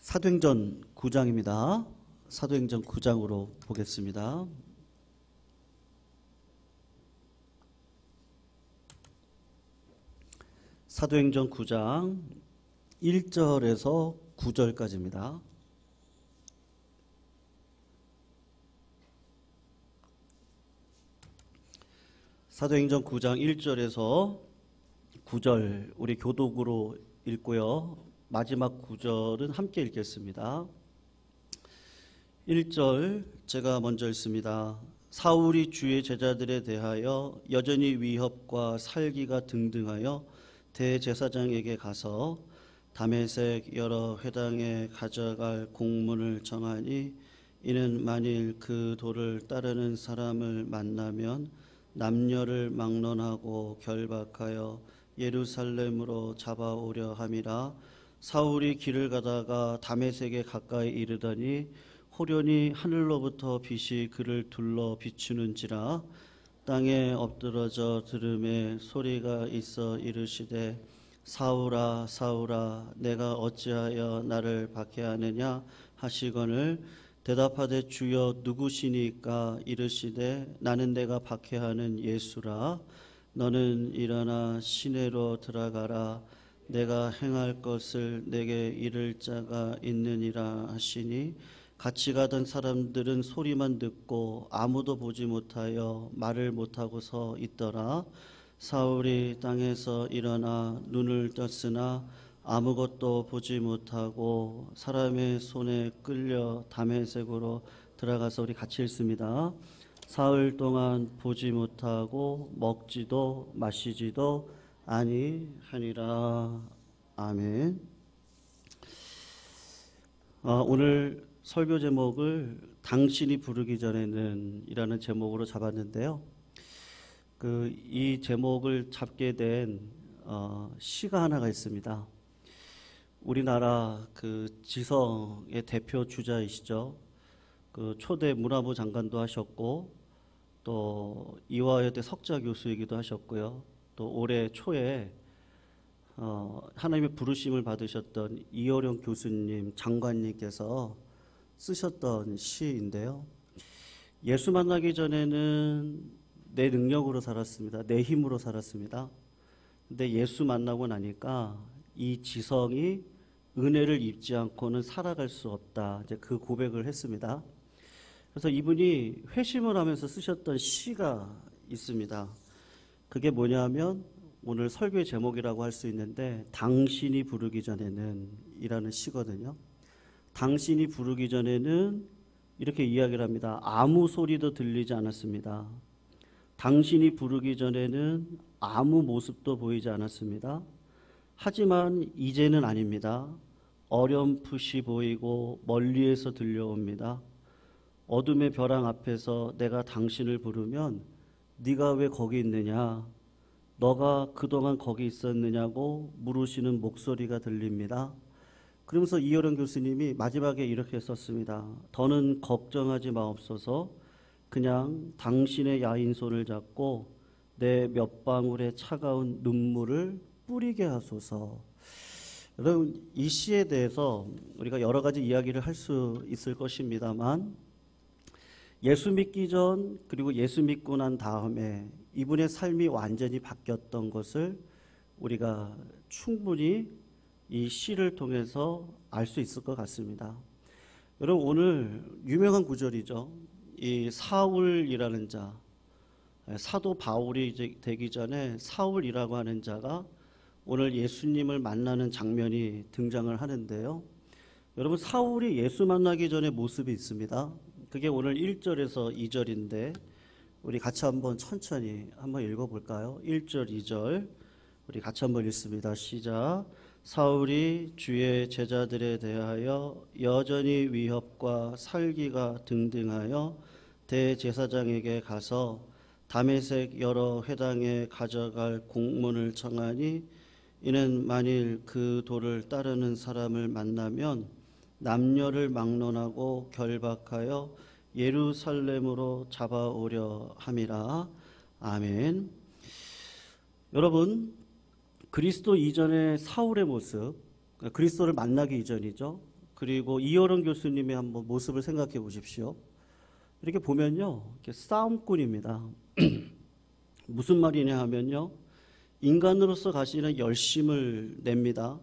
사도행전 9장입니다. 사도행전 9장으로 보겠습니다. 사도행전 9장 1절에서 9절까지입니다. 사도행전 9장 1절에서 9절 우리 교독으로 읽고요. 마지막 9절은 함께 읽겠습니다. 1절 제가 먼저 읽습니다. 사울이 주의 제자들에 대하여 여전히 위협과 살기가 등등하여 대제사장에게 가서 다메섹 여러 회당에 가져갈 공문을 정하니 이는 만일 그 도를 따르는 사람을 만나면 남녀를 막론하고 결박하여 예루살렘으로 잡아오려 함이라. 사울이 길을 가다가 다메섹에 가까이 이르더니 호련히 하늘로부터 빛이 그를 둘러 비추는지라. 땅에 엎드러져 들음에 소리가 있어 이르시되 사울아 사울아 내가 어찌하여 나를 박해하느냐 하시거늘 대답하되 주여 누구시니까 이르시되 나는 내가 박해하는 예수라. 너는 일어나 시내로 들어가라. 내가 행할 것을 내게 이를 자가 있느니라 하시니 같이 가던 사람들은 소리만 듣고 아무도 보지 못하여 말을 못하고 서 있더라. 사울이 땅에서 일어나 눈을 떴으나 아무것도 보지 못하고 사람의 손에 끌려 다메섹으로 들어가서 우리 같이 읽습니다. 사흘 동안 보지 못하고 먹지도 마시지도 아니하니라. 아멘. 오늘 설교 제목을 당신이 부르기 전에는 이라는 제목으로 잡았는데요. 이 제목을 잡게 된 시가 하나가 있습니다. 우리나라 지성의 대표 주자이시죠. 초대 문화부 장관도 하셨고 또 이화여대 석좌 교수이기도 하셨고요. 또 올해 초에 하나님의 부르심을 받으셨던 이어령 교수님 장관님께서 쓰셨던 시인데요. 예수 만나기 전에는 내 능력으로 살았습니다. 내 힘으로 살았습니다. 근데 예수 만나고 나니까 이 지성이 은혜를 입지 않고는 살아갈 수 없다. 이제 그 고백을 했습니다. 그래서 이분이 회심을 하면서 쓰셨던 시가 있습니다. 그게 뭐냐면 오늘 설교의 제목이라고 할 수 있는데 당신이 부르기 전에는 이라는 시거든요. 당신이 부르기 전에는 이렇게 이야기를 합니다. 아무 소리도 들리지 않았습니다. 당신이 부르기 전에는 아무 모습도 보이지 않았습니다. 하지만 이제는 아닙니다. 어렴풋이 보이고 멀리에서 들려옵니다. 어둠의 벼랑 앞에서 내가 당신을 부르면 네가 왜 거기 있느냐? 너가 그동안 거기 있었느냐고 물으시는 목소리가 들립니다. 그러면서 이어령 교수님이 마지막에 이렇게 썼습니다. 더는 걱정하지 마옵소서. 그냥 당신의 야인 손을 잡고 내 몇 방울의 차가운 눈물을 뿌리게 하소서. 여러분, 이 시에 대해서 우리가 여러 가지 이야기를 할 수 있을 것입니다만 예수 믿기 전 그리고 예수 믿고 난 다음에 이분의 삶이 완전히 바뀌었던 것을 우리가 충분히 이 시를 통해서 알 수 있을 것 같습니다. 여러분, 오늘 유명한 구절이죠. 이 사울이라는 자, 사도 바울이 이제 되기 전에 사울이라고 하는 자가 오늘 예수님을 만나는 장면이 등장을 하는데요. 여러분, 사울이 예수 만나기 전에 모습이 있습니다. 그게 오늘 1절에서 2절인데 우리 같이 한번 천천히 한번 읽어볼까요? 1절, 2절 우리 같이 한번 읽습니다. 시작. 사울이 주의 제자들에 대하여 여전히 위협과 살기가 등등하여 대제사장에게 가서 다메섹 여러 회당에 가져갈 공문을 정하니 이는 만일 그 도를 따르는 사람을 만나면 남녀를 막론하고 결박하여 예루살렘으로 잡아오려 함이라. 아멘. 여러분, 그리스도 이전의 사울의 모습, 그리스도를 만나기 이전이죠. 그리고 이효령 교수님의 한번 모습을 생각해 보십시오. 이렇게 보면요, 이렇게 싸움꾼입니다. 무슨 말이냐 하면요, 인간으로서 가지는 열심을 냅니다.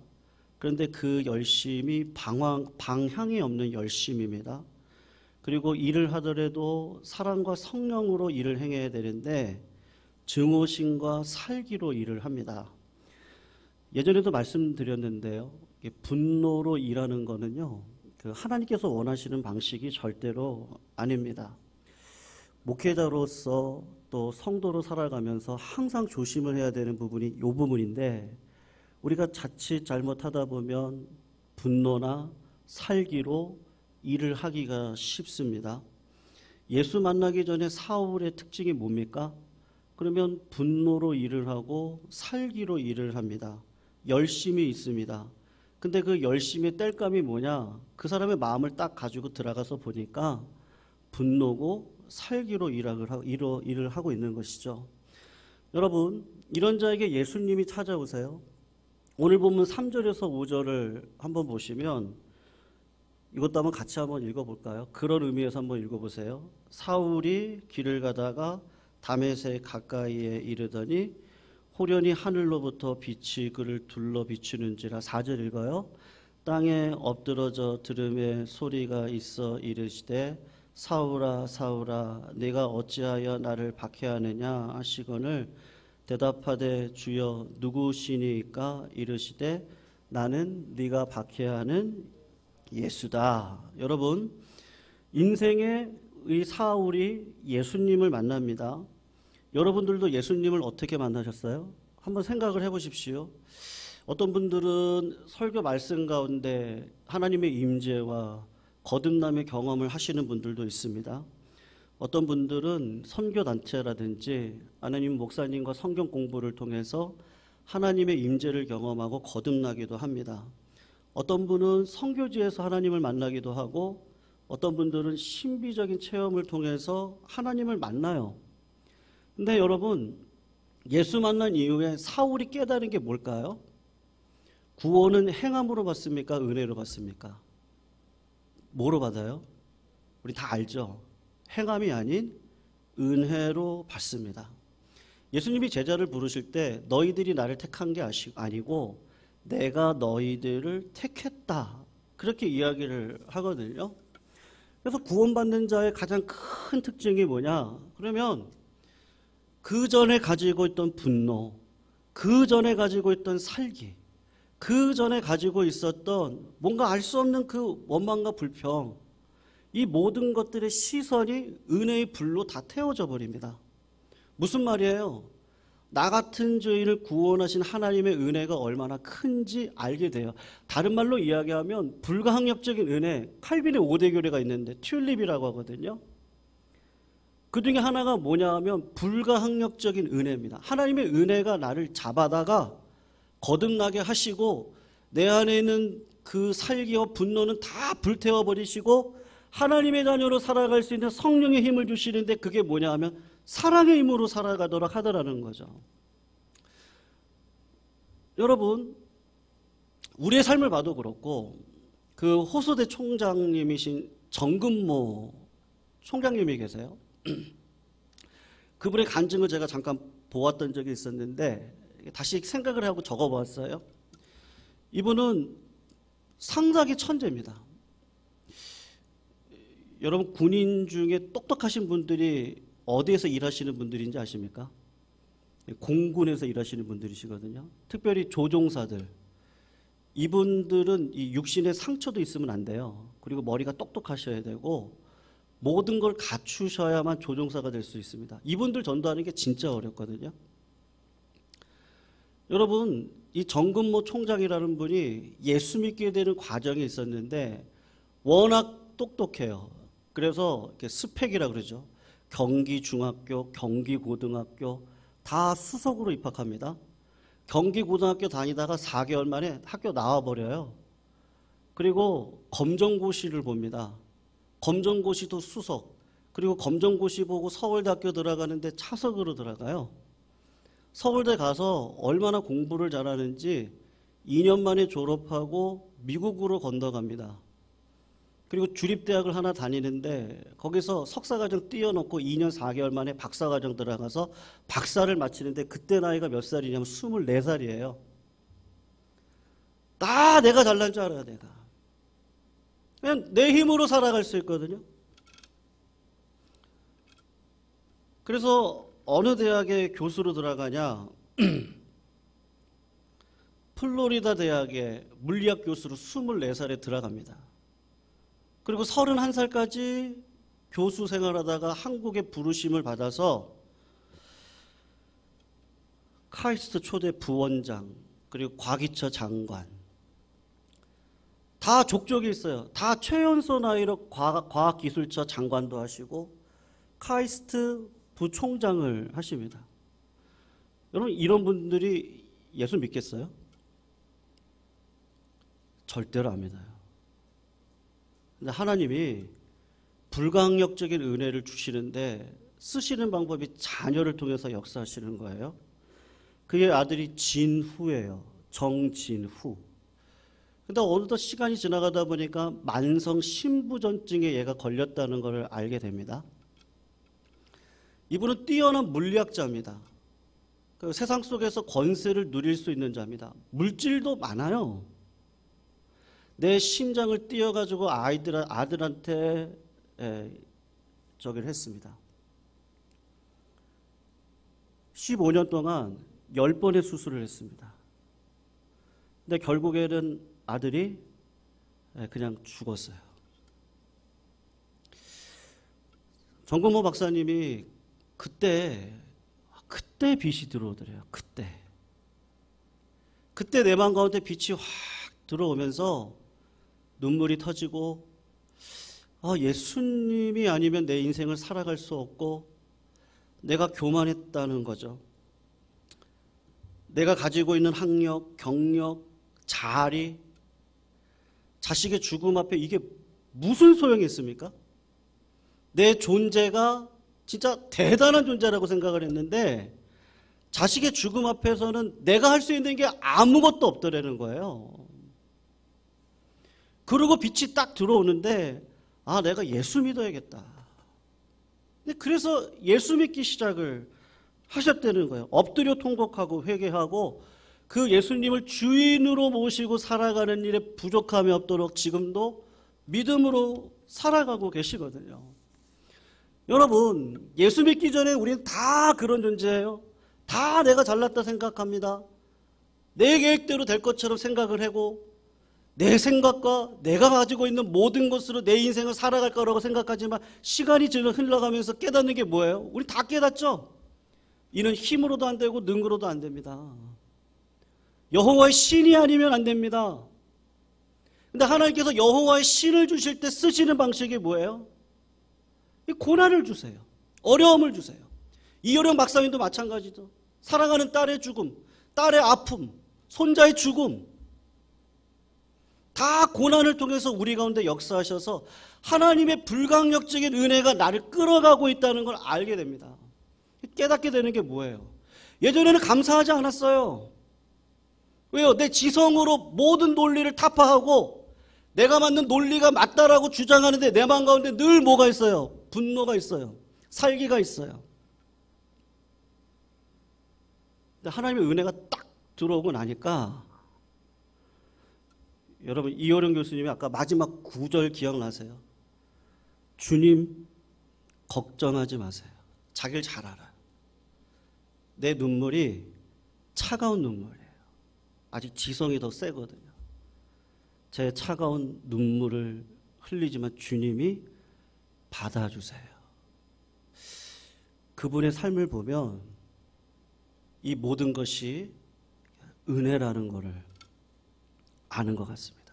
그런데 그 열심이 방향이 없는 열심입니다. 그리고 일을 하더라도 사랑과 성령으로 일을 행해야 되는데 증오심과 살기로 일을 합니다. 예전에도 말씀드렸는데요, 분노로 일하는 거는요, 하나님께서 원하시는 방식이 절대로 아닙니다. 목회자로서 또 성도로 살아가면서 항상 조심을 해야 되는 부분이 이 부분인데, 우리가 자칫 잘못하다 보면 분노나 살기로 일을 하기가 쉽습니다. 예수 만나기 전에 사울의 특징이 뭡니까? 그러면 분노로 일을 하고 살기로 일을 합니다. 열심이 있습니다. 근데 그 열심의 땔감이 뭐냐? 그 사람의 마음을 딱 가지고 들어가서 보니까 분노고 살기로 일을 하고 있는 것이죠. 여러분, 이런 자에게 예수님이 찾아오세요. 오늘 본문 3절에서 5절을 한번 보시면, 이것도 한번 같이 한번 읽어볼까요? 그런 의미에서 한번 읽어보세요. 사울이 길을 가다가 다메섹 가까이에 이르더니 호련히 하늘로부터 빛이 그를 둘러 비추는지라. 4절 읽어요. 땅에 엎드러져 들음에 소리가 있어 이르시되 사울아 사울아 네가 어찌하여 나를 박해하느냐 하시거늘 대답하되 주여 누구시니까 이르시되 나는 네가 박해하는 예수다. 여러분, 인생의 이 사울이 예수님을 만납니다. 여러분들도 예수님을 어떻게 만나셨어요? 한번 생각을 해보십시오. 어떤 분들은 설교 말씀 가운데 하나님의 임재와 거듭남의 경험을 하시는 분들도 있습니다. 어떤 분들은 선교단체라든지 하나님 목사님과 성경 공부를 통해서 하나님의 임재를 경험하고 거듭나기도 합니다. 어떤 분은 선교지에서 하나님을 만나기도 하고, 어떤 분들은 신비적인 체험을 통해서 하나님을 만나요. 근데 여러분, 예수 만난 이후에 사울이 깨달은 게 뭘까요? 구원은 행함으로 받습니까? 은혜로 받습니까? 뭐로 받아요? 우리 다 알죠? 행함이 아닌 은혜로 받습니다. 예수님이 제자를 부르실 때 너희들이 나를 택한 게 아니고 내가 너희들을 택했다, 그렇게 이야기를 하거든요. 그래서 구원받는 자의 가장 큰 특징이 뭐냐? 그러면 그 전에 가지고 있던 분노, 그 전에 가지고 있던 살기, 그 전에 가지고 있었던 뭔가 알 수 없는 그 원망과 불평, 이 모든 것들의 시선이 은혜의 불로 다 태워져 버립니다. 무슨 말이에요? 나 같은 죄인을 구원하신 하나님의 은혜가 얼마나 큰지 알게 돼요. 다른 말로 이야기하면 불가항력적인 은혜, 칼빈의 5대 교례가 있는데 튤립이라고 하거든요. 그 중에 하나가 뭐냐 하면 불가항력적인 은혜입니다. 하나님의 은혜가 나를 잡아다가 거듭나게 하시고 내 안에 있는 그 살기와 분노는 다 불태워버리시고 하나님의 자녀로 살아갈 수 있는 성령의 힘을 주시는데, 그게 뭐냐 하면 사랑의 힘으로 살아가도록 하더라는 거죠. 여러분, 우리의 삶을 봐도 그렇고 그 호수대 총장님이신 정근모 총장님이 계세요. 그분의 간증을 제가 잠깐 보았던 적이 있었는데 다시 생각을 하고 적어보았어요. 이분은 상당히 천재입니다. 여러분, 군인 중에 똑똑하신 분들이 어디에서 일하시는 분들인지 아십니까? 공군에서 일하시는 분들이시거든요. 특별히 조종사들. 이분들은 이 육신에 상처도 있으면 안 돼요. 그리고 머리가 똑똑하셔야 되고 모든 걸 갖추셔야만 조종사가 될 수 있습니다. 이분들 전도하는 게 진짜 어렵거든요. 여러분, 이 정근모 총장이라는 분이 예수 믿게 되는 과정이 있었는데 워낙 똑똑해요. 그래서 이렇게 스펙이라고 그러죠. 경기중학교, 경기고등학교 다 수석으로 입학합니다. 경기고등학교 다니다가 4개월 만에 학교 나와버려요. 그리고 검정고시를 봅니다. 검정고시도 수석, 그리고 검정고시 보고 서울대학교 들어가는데 차석으로 들어가요. 서울대 가서 얼마나 공부를 잘하는지 2년 만에 졸업하고 미국으로 건너갑니다. 그리고 주립대학을 하나 다니는데 거기서 석사과정 띄워놓고 2년 4개월 만에 박사과정 들어가서 박사를 마치는데 그때 나이가 몇 살이냐면 24살이에요. 다 내가 잘난 줄 알아요, 내가. 그냥 내 힘으로 살아갈 수 있거든요. 그래서 어느 대학에 교수로 들어가냐? 플로리다 대학에 물리학 교수로 24살에 들어갑니다. 그리고 31살까지 교수 생활하다가 한국의 부르심을 받아서 카이스트 초대 부원장, 그리고 과기처 장관, 다 족족이 있어요. 다 최연소 나이로 과학기술처 장관도 하시고 카이스트 부총장을 하십니다. 여러분, 이런 분들이 예수 믿겠어요? 절대로 안 믿어요. 근데 하나님이 불강력적인 은혜를 주시는데 쓰시는 방법이 자녀를 통해서 역사하시는 거예요. 그의 아들이 진후예요. 정진후. 근데 어느덧 시간이 지나가다 보니까 만성 신부전증에 얘가 걸렸다는 것을 알게 됩니다. 이분은 뛰어난 물리학자입니다. 그 세상 속에서 권세를 누릴 수 있는 자입니다. 물질도 많아요. 내 심장을 띄어가지고 아들한테 저기를 했습니다. 15년 동안 10번의 수술을 했습니다. 근데 결국에는 아들이 그냥 죽었어요. 정건모 박사님이 그때 빛이 들어오더래요. 그때 내 마음 가운데 빛이 확 들어오면서 눈물이 터지고, 예수님이 아니면 내 인생을 살아갈 수 없고 내가 교만했다는 거죠. 내가 가지고 있는 학력, 경력, 자리, 자식의 죽음 앞에 이게 무슨 소용이 있습니까? 내 존재가 진짜 대단한 존재라고 생각을 했는데 자식의 죽음 앞에서는 내가 할 수 있는 게 아무것도 없더라는 거예요. 그리고 빛이 딱 들어오는데 내가 예수 믿어야겠다. 그래서 예수 믿기 시작을 하셨다는 거예요. 엎드려 통곡하고 회개하고 그 예수님을 주인으로 모시고 살아가는 일에 부족함이 없도록 지금도 믿음으로 살아가고 계시거든요. 여러분, 예수 믿기 전에 우리는 다 그런 존재예요. 다 내가 잘났다 생각합니다. 내 계획대로 될 것처럼 생각을 하고 내 생각과 내가 가지고 있는 모든 것으로 내 인생을 살아갈 거라고 생각하지만 시간이 흘러가면서 깨닫는 게 뭐예요? 우리 다 깨닫죠? 이는 힘으로도 안 되고 능으로도 안 됩니다. 여호와의 신이 아니면 안 됩니다. 근데 하나님께서 여호와의 신을 주실 때 쓰시는 방식이 뭐예요? 고난을 주세요. 어려움을 주세요. 이효령 박사님도 마찬가지죠. 사랑하는 딸의 죽음, 딸의 아픔, 손자의 죽음, 다 고난을 통해서 우리 가운데 역사하셔서 하나님의 불강력적인 은혜가 나를 끌어가고 있다는 걸 알게 됩니다. 깨닫게 되는 게 뭐예요? 예전에는 감사하지 않았어요. 왜요? 내 지성으로 모든 논리를 타파하고 내가 맞는 논리가 맞다라고 주장하는데 내 마음 가운데 늘 뭐가 있어요? 분노가 있어요. 살기가 있어요. 근데 하나님의 은혜가 딱 들어오고 나니까 여러분, 이효령 교수님이 아까 마지막 9절 기억나세요? 주님 걱정하지 마세요. 자기를 잘 알아요. 내 눈물이 차가운 눈물이에요. 아직 지성이 더 세거든요. 제 차가운 눈물을 흘리지만 주님이 받아주세요. 그분의 삶을 보면 이 모든 것이 은혜라는 것을 아는 것 같습니다.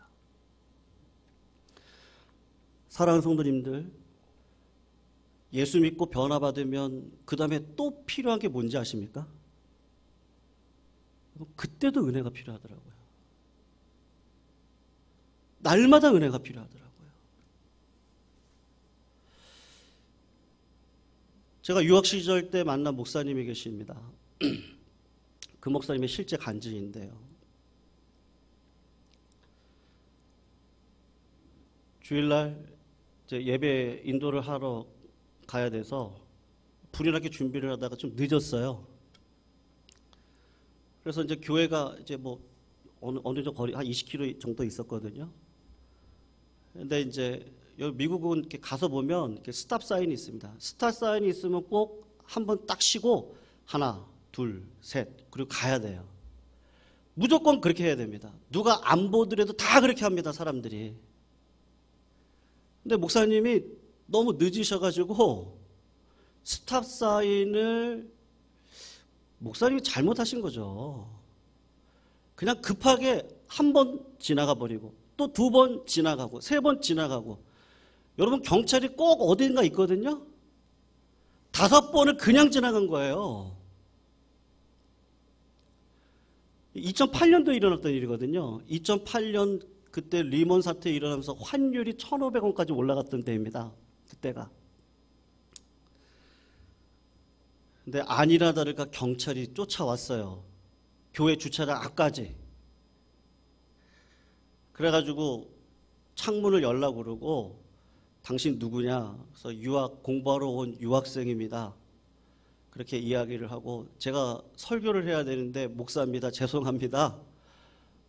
사랑하는 성도님들, 예수 믿고 변화받으면 그 다음에 또 필요한 게 뭔지 아십니까? 그때도 은혜가 필요하더라고요. 날마다 은혜가 필요하더라고요. 제가 유학 시절 때 만난 목사님이 계십니다. 그 목사님의 실제 간증인데요. 주일날 이제 예배 인도를 하러 가야 돼서 불이나게 준비를 하다가 좀 늦었어요. 그래서 이제 교회가 이제 뭐 어느 정도 거리 한 20km 정도 있었거든요. 근데 이제 여기 미국은 이렇게 가서 보면 이렇게 스탑 사인이 있습니다. 스탑 사인이 있으면 꼭 한번 딱 쉬고 하나, 둘, 셋 그리고 가야 돼요. 무조건 그렇게 해야 됩니다. 누가 안 보더라도 다 그렇게 합니다, 사람들이. 근데 목사님이 너무 늦으셔가지고 스탑 사인을 목사님이 잘못하신 거죠. 그냥 급하게 한 번 지나가 버리고 또 2번 지나가고 3번 지나가고. 여러분 경찰이 꼭 어딘가 있거든요. 5번을 그냥 지나간 거예요. 2008년도에 일어났던 일이거든요. 2008년 그때 리먼 사태 일어나면서 환율이 1,500원까지 올라갔던 때입니다. 그때가. 근데 아니나 다를까 경찰이 쫓아왔어요. 교회 주차장 앞까지. 그래가지고 창문을 열라고 그러고 당신 누구냐? 그래서 유학 공부하러 온 유학생입니다. 그렇게 이야기를 하고 제가 설교를 해야 되는데 목사입니다. 죄송합니다.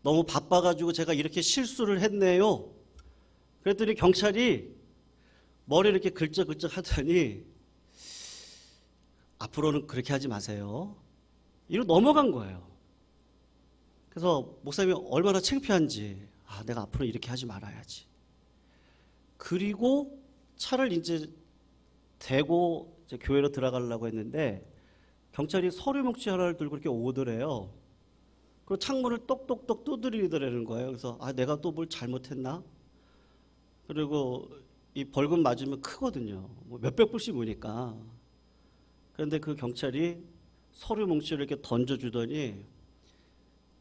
너무 바빠가지고 제가 이렇게 실수를 했네요. 그랬더니 경찰이 머리를 이렇게 긁적긁적 하더니 앞으로는 그렇게 하지 마세요. 이러고 넘어간 거예요. 그래서 목사님이 얼마나 창피한지 내가 앞으로 이렇게 하지 말아야지. 그리고 차를 이제 대고 이제 교회로 들어가려고 했는데 경찰이 서류 뭉치 하나를 들고 이렇게 오더래요. 그리고 창문을 똑똑똑 두드리더라는 거예요. 그래서 내가 또 뭘 잘못했나? 그리고 이 벌금 맞으면 크거든요. 뭐 몇백 불씩 오니까. 그런데 그 경찰이 서류 뭉치를 이렇게 던져주더니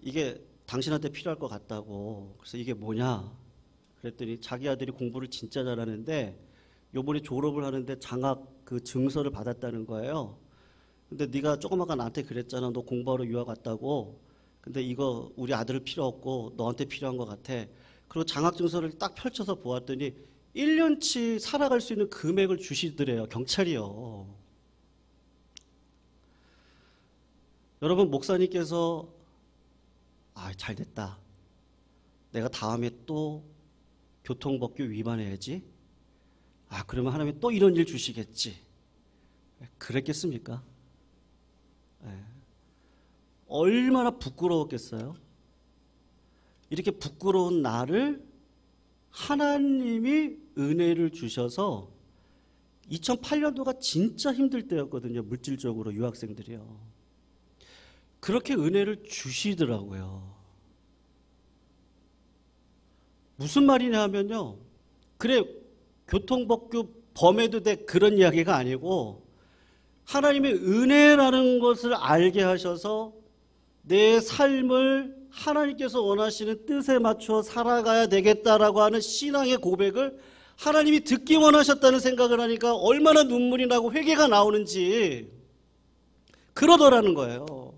이게 당신한테 필요할 것 같다고. 그래서 이게 뭐냐? 그랬더니 자기 아들이 공부를 진짜 잘하는데 요번에 졸업을 하는데 장학 그 증서를 받았다는 거예요. 근데 네가 조금 아까 나한테 그랬잖아. 너 공부하러 유학 갔다고. 근데 이거 우리 아들 필요 없고 너한테 필요한 것 같아. 그리고 장학 증서를 딱 펼쳐서 보았더니 1년치 살아갈 수 있는 금액을 주시더래요. 경찰이요. 여러분 목사님께서 잘 됐다. 내가 다음에 또 교통법규 위반해야지. 그러면 하나님이 또 이런 일 주시겠지. 그랬겠습니까? 얼마나 부끄러웠겠어요? 이렇게 부끄러운 나를 하나님이 은혜를 주셔서 2008년도가 진짜 힘들 때였거든요. 물질적으로 유학생들이요. 그렇게 은혜를 주시더라고요. 무슨 말이냐 하면요. 그래 교통법규 범해도 돼 그런 이야기가 아니고 하나님의 은혜라는 것을 알게 하셔서 내 삶을 하나님께서 원하시는 뜻에 맞춰 살아가야 되겠다라고 하는 신앙의 고백을 하나님이 듣기 원하셨다는 생각을 하니까 얼마나 눈물이 나고 회개가 나오는지 그러더라는 거예요.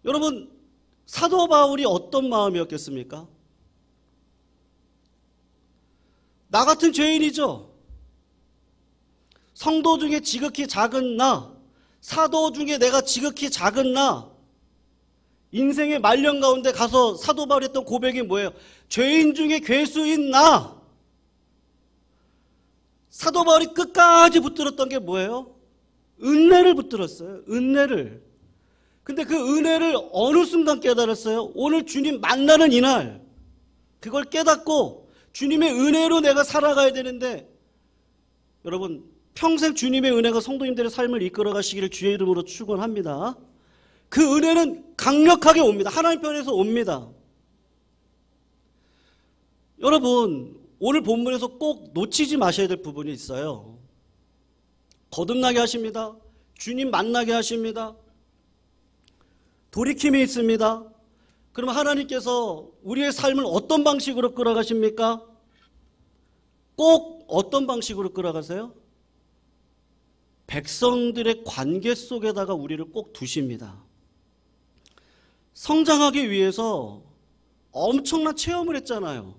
여러분 사도 바울이 어떤 마음이었겠습니까? 나 같은 죄인이죠. 성도 중에 지극히 작은 나, 사도 중에 내가 지극히 작은 나, 인생의 말년 가운데 가서 사도 바울이 했던 고백이 뭐예요? 죄인 중에 괴수인 나. 사도 바울이 끝까지 붙들었던 게 뭐예요? 은혜를 붙들었어요. 은혜를. 근데 그 은혜를 어느 순간 깨달았어요? 오늘 주님 만나는 이날 그걸 깨닫고 주님의 은혜로 내가 살아가야 되는데 여러분 평생 주님의 은혜가 성도님들의 삶을 이끌어 가시기를 주의 이름으로 축원합니다. 그 은혜는 강력하게 옵니다. 하나님 편에서 옵니다. 여러분 오늘 본문에서 꼭 놓치지 마셔야 될 부분이 있어요. 거듭나게 하십니다. 주님 만나게 하십니다. 돌이킴이 있습니다. 그럼 하나님께서 우리의 삶을 어떤 방식으로 끌어가십니까? 꼭 어떤 방식으로 끌어가세요? 백성들의 관계 속에다가 우리를 꼭 두십니다. 성장하기 위해서 엄청난 체험을 했잖아요.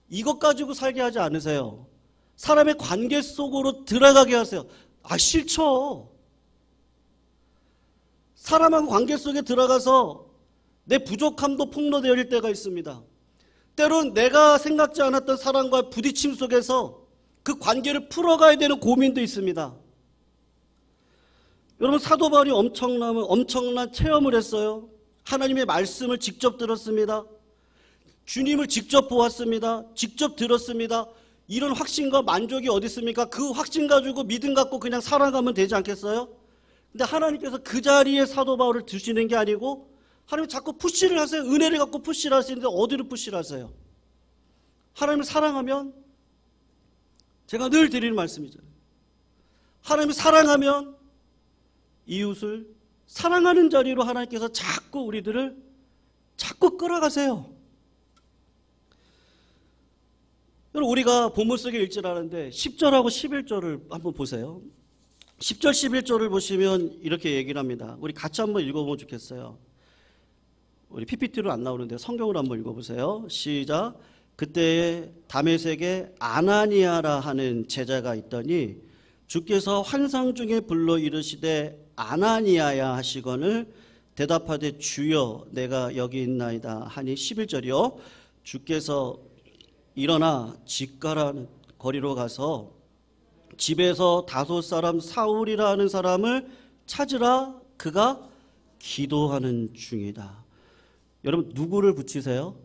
이것 가지고 살게 하지 않으세요. 사람의 관계 속으로 들어가게 하세요. 싫죠. 사람하고 관계 속에 들어가서 내 부족함도 폭로될 때가 있습니다. 때론 내가 생각지 않았던 사람과의 부딪힘 속에서 그 관계를 풀어가야 되는 고민도 있습니다. 여러분, 사도 바울이 엄청난 체험을 했어요. 하나님의 말씀을 직접 들었습니다. 주님을 직접 보았습니다. 직접 들었습니다. 이런 확신과 만족이 어디 있습니까? 그 확신 가지고 믿음 갖고 그냥 살아가면 되지 않겠어요? 근데 하나님께서 그 자리에 사도 바울을 두시는 게 아니고 하나님 자꾸 푸시를 하세요. 은혜를 갖고 푸시를 하시는데 어디로 푸시를 하세요? 하나님을 사랑하면, 제가 늘 드리는 말씀이잖아요. 하나님을 사랑하면 이웃을 사랑하는 자리로 하나님께서 자꾸 우리들을 자꾸 끌어가세요. 여러분, 우리가 본문 속에 읽지라는데 10절하고 11절을 한번 보세요. 10절 11절을 보시면 이렇게 얘기를 합니다. 우리 같이 한번 읽어보면 좋겠어요. 우리 PPT로 안 나오는데 성경으로 한번 읽어보세요. 시작. 그때에 다메섹에 아나니아라 하는 제자가 있더니 주께서 환상 중에 불러 이르시되 아나니아야 하시거늘 대답하되 주여 내가 여기 있나이다 하니 11절이요. 주께서 일어나 집가라는 거리로 가서 집에서 다섯 사람 사울이라 하는 사람을 찾으라. 그가 기도하는 중이다. 여러분, 누구를 붙이세요?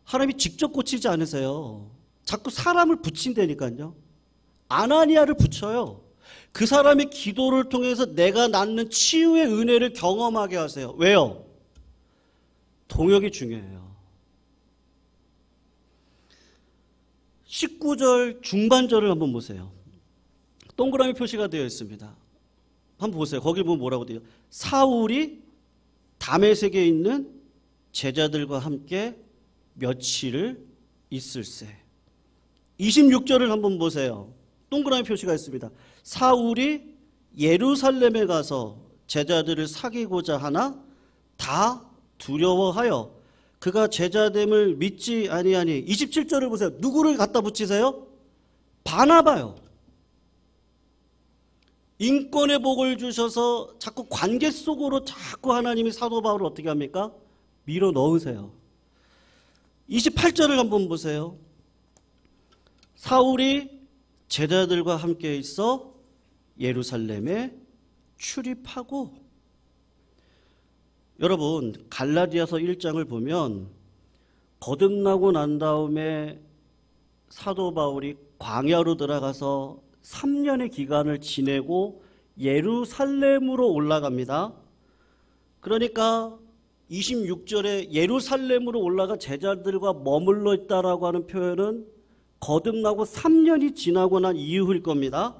하나님이 직접 고치지 않으세요. 자꾸 사람을 붙인다니까요. 아나니아를 붙여요. 그 사람의 기도를 통해서 내가 낳는 치유의 은혜를 경험하게 하세요. 왜요? 동역이 중요해요. 19절 중반절을 한번 보세요. 동그라미 표시가 되어 있습니다. 한번 보세요. 거기 보면 뭐라고 돼요? 사울이 다메섹에 있는 제자들과 함께 며칠을 있을세. 26절을 한번 보세요. 동그라미 표시가 있습니다. 사울이 예루살렘에 가서 제자들을 사귀고자 하나 다 두려워하여 그가 제자됨을 믿지 아니하니. 27절을 보세요. 누구를 갖다 붙이세요? 바나바요. 인권의 복을 주셔서 자꾸 관계 속으로 자꾸 하나님이 사도 바울을 어떻게 합니까? 밀어 넣으세요. 28절을 한번 보세요. 사울이 제자들과 함께 있어 예루살렘에 출입하고. 여러분, 갈라디아서 1장을 보면 거듭나고 난 다음에 사도 바울이 광야로 들어가서 3년의 기간을 지내고 예루살렘으로 올라갑니다. 그러니까 26절에 예루살렘으로 올라가 제자들과 머물러 있다라고 하는 표현은 거듭나고 3년이 지나고 난 이후일 겁니다.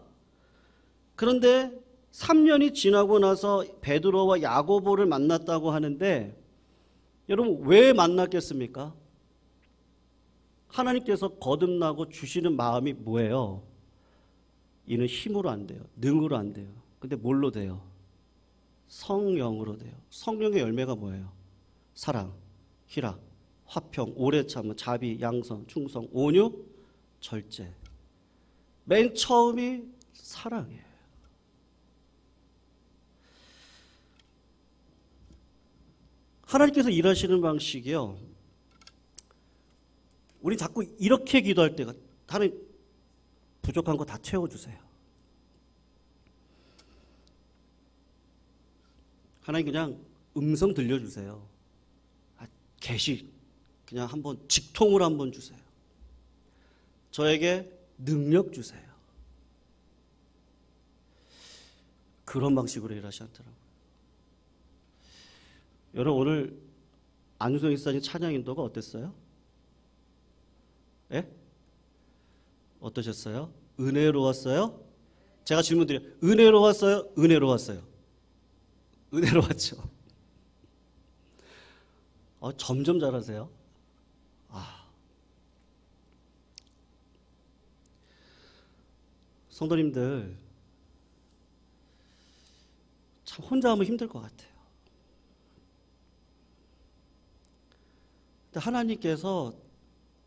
그런데 3년이 지나고 나서 베드로와 야고보를 만났다고 하는데 여러분, 왜 만났겠습니까? 하나님께서 거듭나고 주시는 마음이 뭐예요? 이는 힘으로 안 돼요. 능으로 안 돼요. 근데 뭘로 돼요? 성령으로 돼요. 성령의 열매가 뭐예요? 사랑, 희락, 화평, 오래 참음, 자비, 양선, 충성, 온유, 절제. 맨 처음이 사랑이에요. 하나님께서 일하시는 방식이요. 우리 자꾸 이렇게 기도할 때가, 하나님 부족한 거 다 채워주세요. 하나님 그냥 음성 들려주세요. 계시 그냥 한번 직통을 한번 주세요. 저에게 능력 주세요. 그런 방식으로 일하시더라고요. 여러분, 오늘 안우성 목사님 찬양 인도가 어땠어요? 예? 어떠셨어요? 은혜로웠어요? 제가 질문 드려요. 은혜로웠어요? 은혜로웠어요? 은혜로웠죠. 점점 잘하세요. 성도님들, 참 혼자 하면 힘들 것 같아요. 근데 하나님께서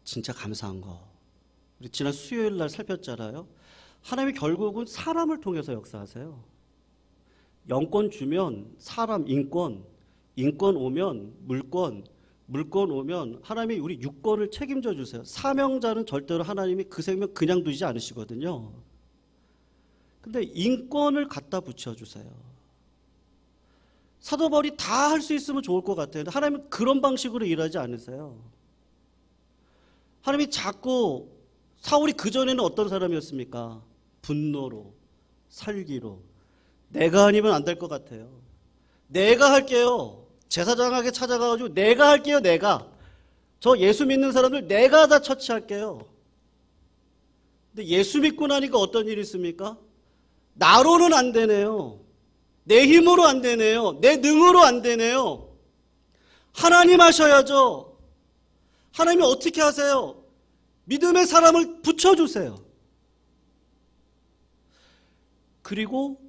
진짜 감사한 거. 우리 지난 수요일 날 살폈잖아요. 하나님이 결국은 사람을 통해서 역사하세요. 영권 주면 사람, 인권 오면 물권 오면 하나님이 우리 유권을 책임져 주세요. 사명자는 절대로 하나님이 그 생명 그냥 두지 않으시거든요. 근데 인권을 갖다 붙여주세요. 사도 바울이 다 할 수 있으면 좋을 것 같아요. 하나님은 그런 방식으로 일하지 않으세요. 하나님이 자꾸 사울이 그전에는 어떤 사람이었습니까? 분노로, 살기로. 내가 아니면 안 될 것 같아요. 내가 할게요. 제사장에게 찾아가가지고 내가 할게요. 내가. 저 예수 믿는 사람들 내가 다 처치할게요. 근데 예수 믿고 나니까 어떤 일이 있습니까? 나로는 안 되네요. 내 힘으로 안 되네요. 내 능으로 안 되네요. 하나님 하셔야죠. 하나님이 어떻게 하세요? 믿음의 사람을 붙여주세요. 그리고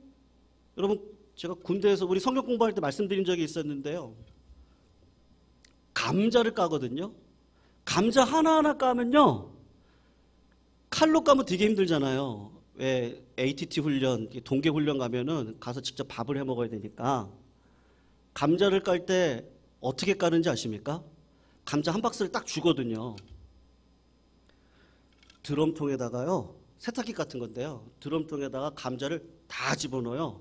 여러분, 제가 군대에서 우리 성경 공부할 때 말씀드린 적이 있었는데요. 감자를 까거든요. 감자 하나하나 까면요, 칼로 까면 되게 힘들잖아요. 왜 ATT 훈련, 동계 훈련 가면은 가서 직접 밥을 해 먹어야 되니까. 감자를 깔 때 어떻게 까는지 아십니까? 감자 한 박스를 딱 주거든요. 드럼통에다가요, 세탁기 같은 건데요, 드럼통에다가 감자를 다 집어넣어요.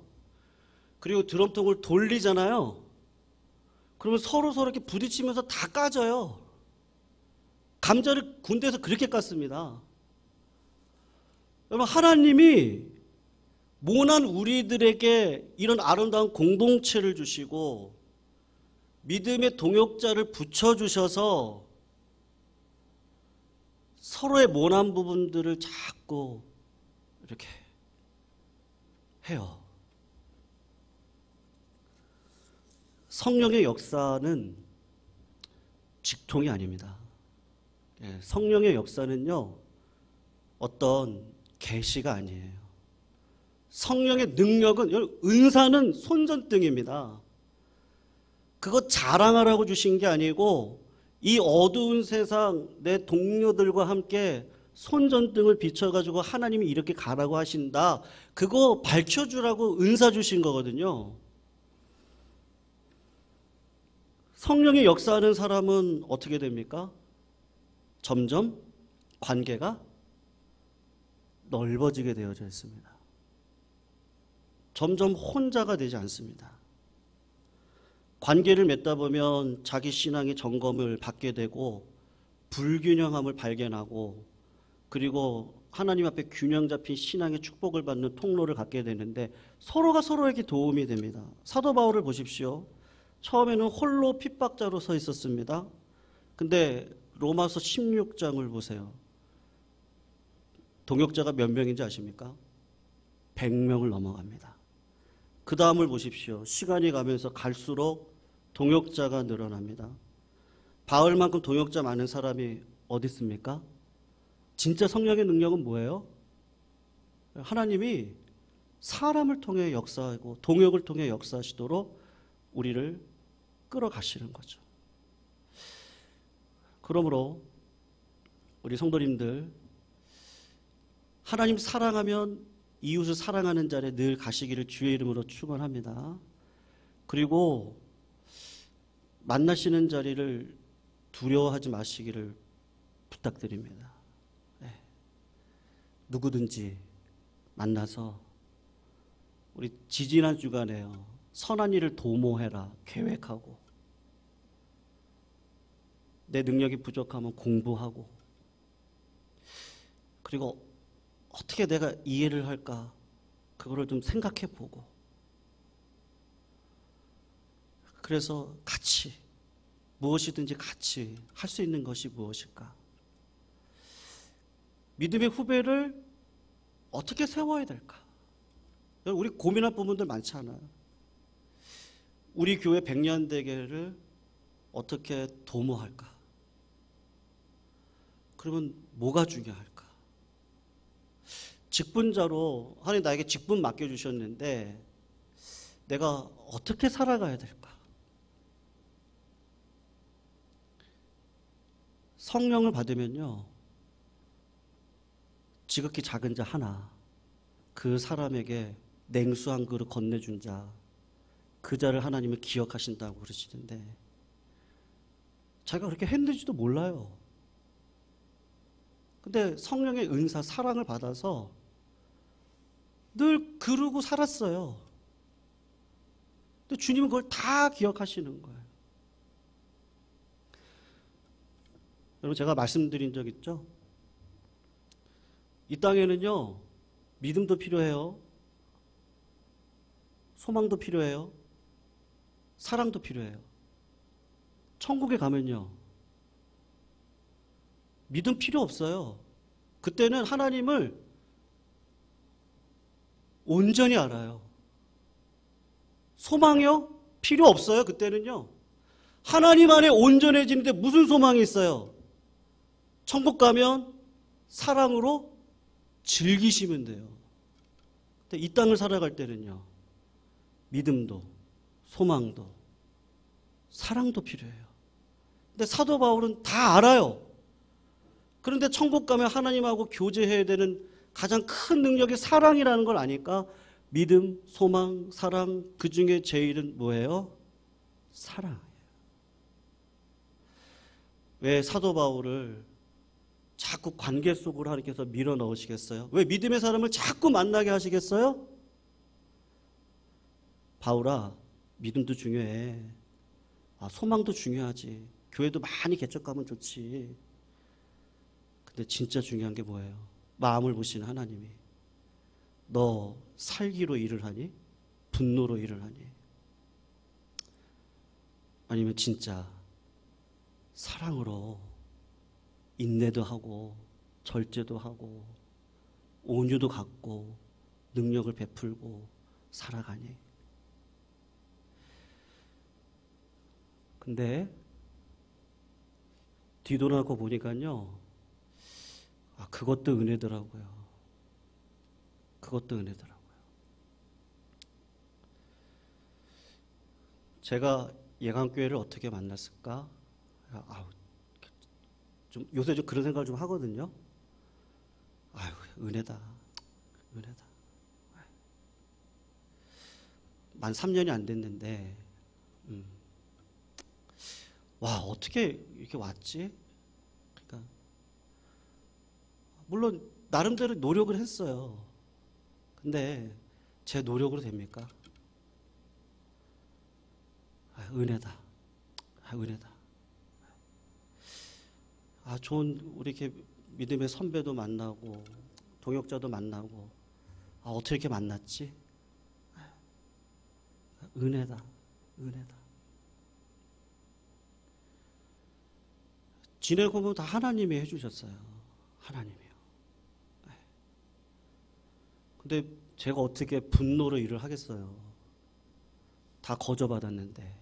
그리고 드럼통을 돌리잖아요. 그러면 서로 이렇게 부딪히면서 다 까져요. 감자를 군대에서 그렇게 깠습니다. 여러분, 하나님이 모난 우리들에게 이런 아름다운 공동체를 주시고 믿음의 동역자를 붙여주셔서 서로의 모난 부분들을 자꾸 이렇게 해요. 성령의 역사는 직통이 아닙니다. 성령의 역사는요, 어떤 계시가 아니에요. 성령의 능력은, 은사는 손전등입니다. 그거 자랑하라고 주신 게 아니고 이 어두운 세상 내 동료들과 함께 손전등을 비춰가지고 하나님이 이렇게 가라고 하신다. 그거 밝혀주라고 은사 주신 거거든요. 성령의 역사하는 사람은 어떻게 됩니까? 점점 관계가 넓어지게 되어져 있습니다. 점점 혼자가 되지 않습니다. 관계를 맺다 보면 자기 신앙의 점검을 받게 되고 불균형함을 발견하고, 그리고 하나님 앞에 균형 잡힌 신앙의 축복을 받는 통로를 갖게 되는데 서로가 서로에게 도움이 됩니다. 사도 바울을 보십시오. 처음에는 홀로 핍박자로 서 있었습니다. 근데 로마서 16장을 보세요. 동역자가 몇 명인지 아십니까? 100명을 넘어갑니다. 그 다음을 보십시오. 시간이 가면서 갈수록 동역자가 늘어납니다. 바울만큼 동역자 많은 사람이 어디 있습니까? 진짜 성령의 능력은 뭐예요? 하나님이 사람을 통해 역사하고 동역을 통해 역사하시도록 우리를 끌어가시는 거죠. 그러므로 우리 성도님들, 하나님 사랑하면 이웃을 사랑하는 자리에 늘 가시기를 주의 이름으로 축원합니다. 그리고 만나시는 자리를 두려워하지 마시기를 부탁드립니다. 네. 누구든지 만나서 우리 지지난 주간에요, 선한 일을 도모해라 계획하고, 내 능력이 부족하면 공부하고, 그리고 어떻게 내가 이해를 할까 그거를 좀 생각해 보고, 그래서 같이 무엇이든지 같이 할 수 있는 것이 무엇일까? 믿음의 후배를 어떻게 세워야 될까? 우리 고민할 부분들 많지 않아요? 우리 교회 100년 대계를 어떻게 도모할까? 그러면 뭐가 중요할까? 직분자로 하나님 나에게 직분 맡겨주셨는데 내가 어떻게 살아가야 될까? 성령을 받으면요, 지극히 작은 자 하나, 그 사람에게 냉수 한 그릇 건네준 자, 그 자를 하나님은 기억하신다고 그러시는데, 자기가 그렇게 했는지도 몰라요. 근데 성령의 은사, 사랑을 받아서 늘 그러고 살았어요. 근데 주님은 그걸 다 기억하시는 거예요. 여러분, 제가 말씀드린 적 있죠? 이 땅에는요, 믿음도 필요해요. 소망도 필요해요. 사랑도 필요해요. 천국에 가면요, 믿음 필요 없어요. 그때는 하나님을 온전히 알아요. 소망이요? 필요 없어요. 그때는요. 하나님 안에 온전해지는데 무슨 소망이 있어요? 천국 가면 사랑으로 즐기시면 돼요. 근데 이 땅을 살아갈 때는요, 믿음도 소망도 사랑도 필요해요. 근데 사도 바울은 다 알아요. 그런데 천국 가면 하나님하고 교제해야 되는 가장 큰 능력이 사랑이라는 걸 아니까 믿음, 소망, 사랑, 그 중에 제일은 뭐예요? 사랑이에요. 왜 사도 바울을 자꾸 관계 속으로 하나님께서 밀어 넣으시겠어요? 왜 믿음의 사람을 자꾸 만나게 하시겠어요? 바울아, 믿음도 중요해. 소망도 중요하지. 교회도 많이 개척하면 좋지. 근데 진짜 중요한 게 뭐예요? 마음을 보시는 하나님이 너 살기로 일을 하니? 분노로 일을 하니? 아니면 진짜 사랑으로 인내도 하고 절제도 하고 온유도 갖고 능력을 베풀고 살아가니? 근데 뒤돌아보고 보니까요, 그것도 은혜더라고요. 그것도 은혜더라고요. 제가 예강교회를 어떻게 만났을까? 요새 좀 그런 생각을 좀 하거든요. 은혜다. 은혜다. 만 3년이 안 됐는데, 어떻게 이렇게 왔지? 그러니까, 물론, 나름대로 노력을 했어요. 근데, 제 노력으로 됩니까? 은혜다. 은혜다. 좋은, 우리 이렇게 믿음의 선배도 만나고, 동역자도 만나고, 어떻게 이렇게 만났지? 은혜다. 은혜다. 지내고 보면 다 하나님이 해주셨어요. 하나님이요. 근데 제가 어떻게 분노로 일을 하겠어요? 다 거저받았는데.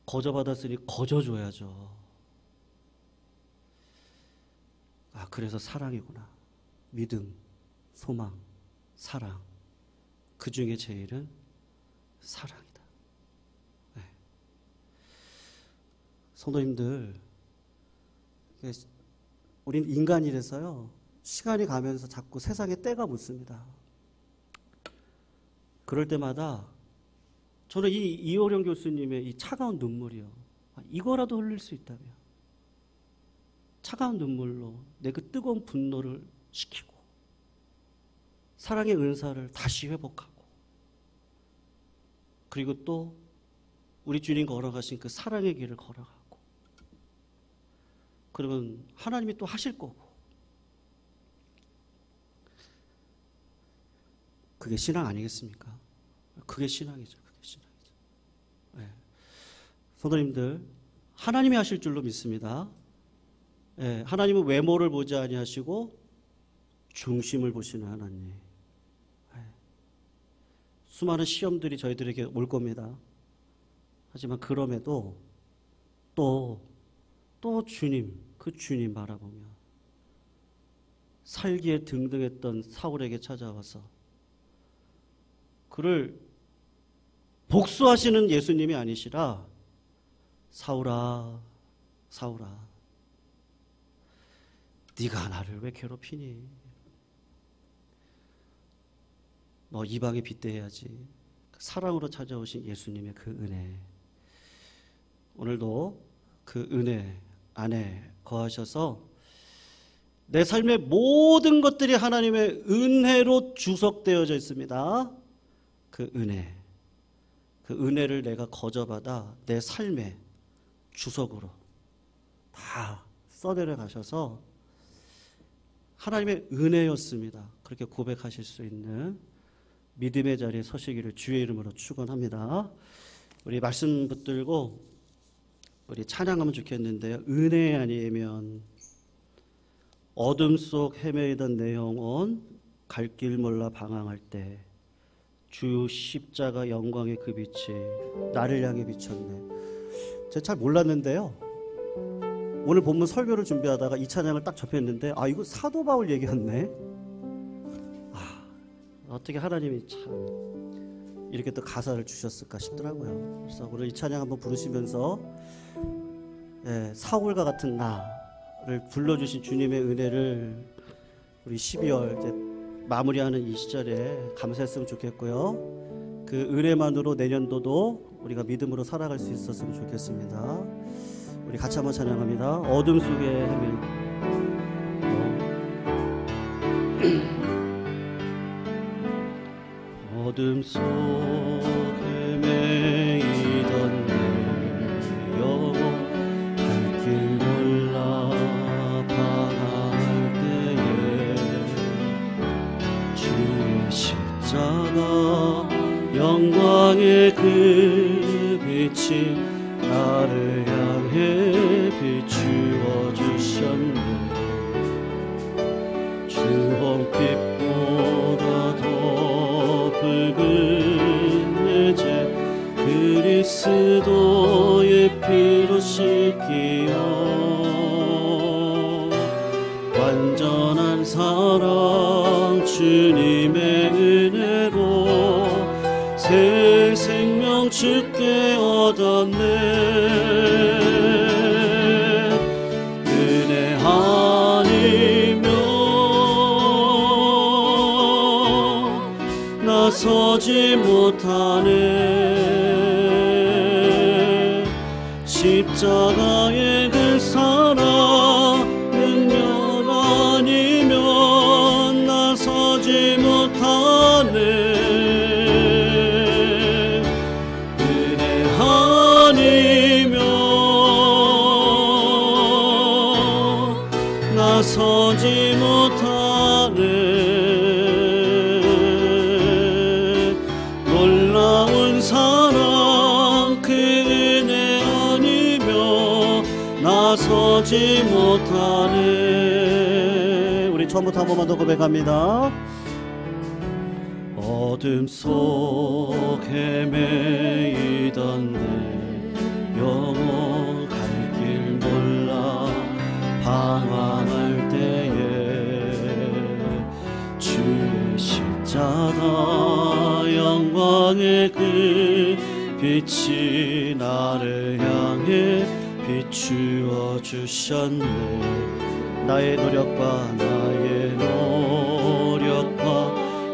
거저받았으니 거저줘야죠. 그래서 사랑이구나. 믿음, 소망, 사랑. 그 중에 제일은 사랑이다. 네. 성도님들, 우린 인간이라서요, 시간이 가면서 자꾸 세상에 때가 묻습니다. 그럴 때마다 저는 이 이호령 교수님의 이 차가운 눈물이요, 이거라도 흘릴 수 있다면 차가운 눈물로 내 그 뜨거운 분노를 식히고 사랑의 은사를 다시 회복하고, 그리고 또 우리 주님 걸어가신 그 사랑의 길을 걸어가고, 그러면 하나님이 또 하실 거고, 그게 신앙 아니겠습니까? 그게 신앙이죠. 그게 신앙이죠. 네. 성도님들, 하나님이 하실 줄로 믿습니다. 네. 하나님은 외모를 보지 아니하시고 중심을 보시는 하나님. 네. 수많은 시험들이 저희들에게 올 겁니다. 하지만 그럼에도 또 주님, 그 주님 바라보며 살기에 등등했던 사울에게 찾아와서 그를 복수하시는 예수님이 아니시라, 사울아 사울아, 네가 나를 왜 괴롭히니? 너 이방에 빗대야지. 사랑으로 찾아오신 예수님의 그 은혜, 오늘도 그 은혜 안에 거하셔서 내 삶의 모든 것들이 하나님의 은혜로 주석되어져 있습니다. 그 은혜를 내가 거저받아 내 삶의 주석으로 다 써내려 가셔서 하나님의 은혜였습니다. 그렇게 고백하실 수 있는 믿음의 자리에 서시기를 주의 이름으로 축원합니다. 우리 말씀 붙들고 우리 찬양하면 좋겠는데요. 은혜 아니면 어둠 속 헤매이던 내 영혼 갈 길 몰라 방황할 때 주 십자가 영광의 그 빛이 나를 향해 비쳤네. 제가 잘 몰랐는데요. 오늘 본문 설교를 준비하다가 이 찬양을 딱 접했는데 이거 사도 바울 얘기였네. 어떻게 하나님이 참 이렇게 또 가사를 주셨을까 싶더라고요. 그래서 오늘 이 찬양 한번 부르시면서 사울과 같은 나를 불러주신 주님의 은혜를 우리 12월 이제 마무리하는 이 시절에 감사했으면 좋겠고요. 그 은혜만으로 내년도도 우리가 믿음으로 살아갈 수 있었으면 좋겠습니다. 우리 같이 한번 찬양합니다. 어둠 속에 어둠 속에 매이던 내 영혼 갈 길 몰라 방황할 때에 주의 십자가 영광의 그 빛이 나를 향해 비추어 주셨네. 주홍빛보다 더 붉은 내 죄 그리스도의 피로 씻기어 완전한 사랑 주님의 은혜로 새 생명 주께 얻었네. 은혜 아니면 나서지 못하네. 십자가의 그 사랑 능력 아니면 나서지 못하네. 나서지 못하네. 놀라운 사랑 그 은혜 아니며 나서지 못하네. 우리 처음부터 한 번만 더 고백합니다. 어둠 속 헤매이던 내 영혼 갈 길 몰라 방황할 때에 주의 십자가 영광의 그 빛이 나를 향해 비추어 주셨네. 나의 노력과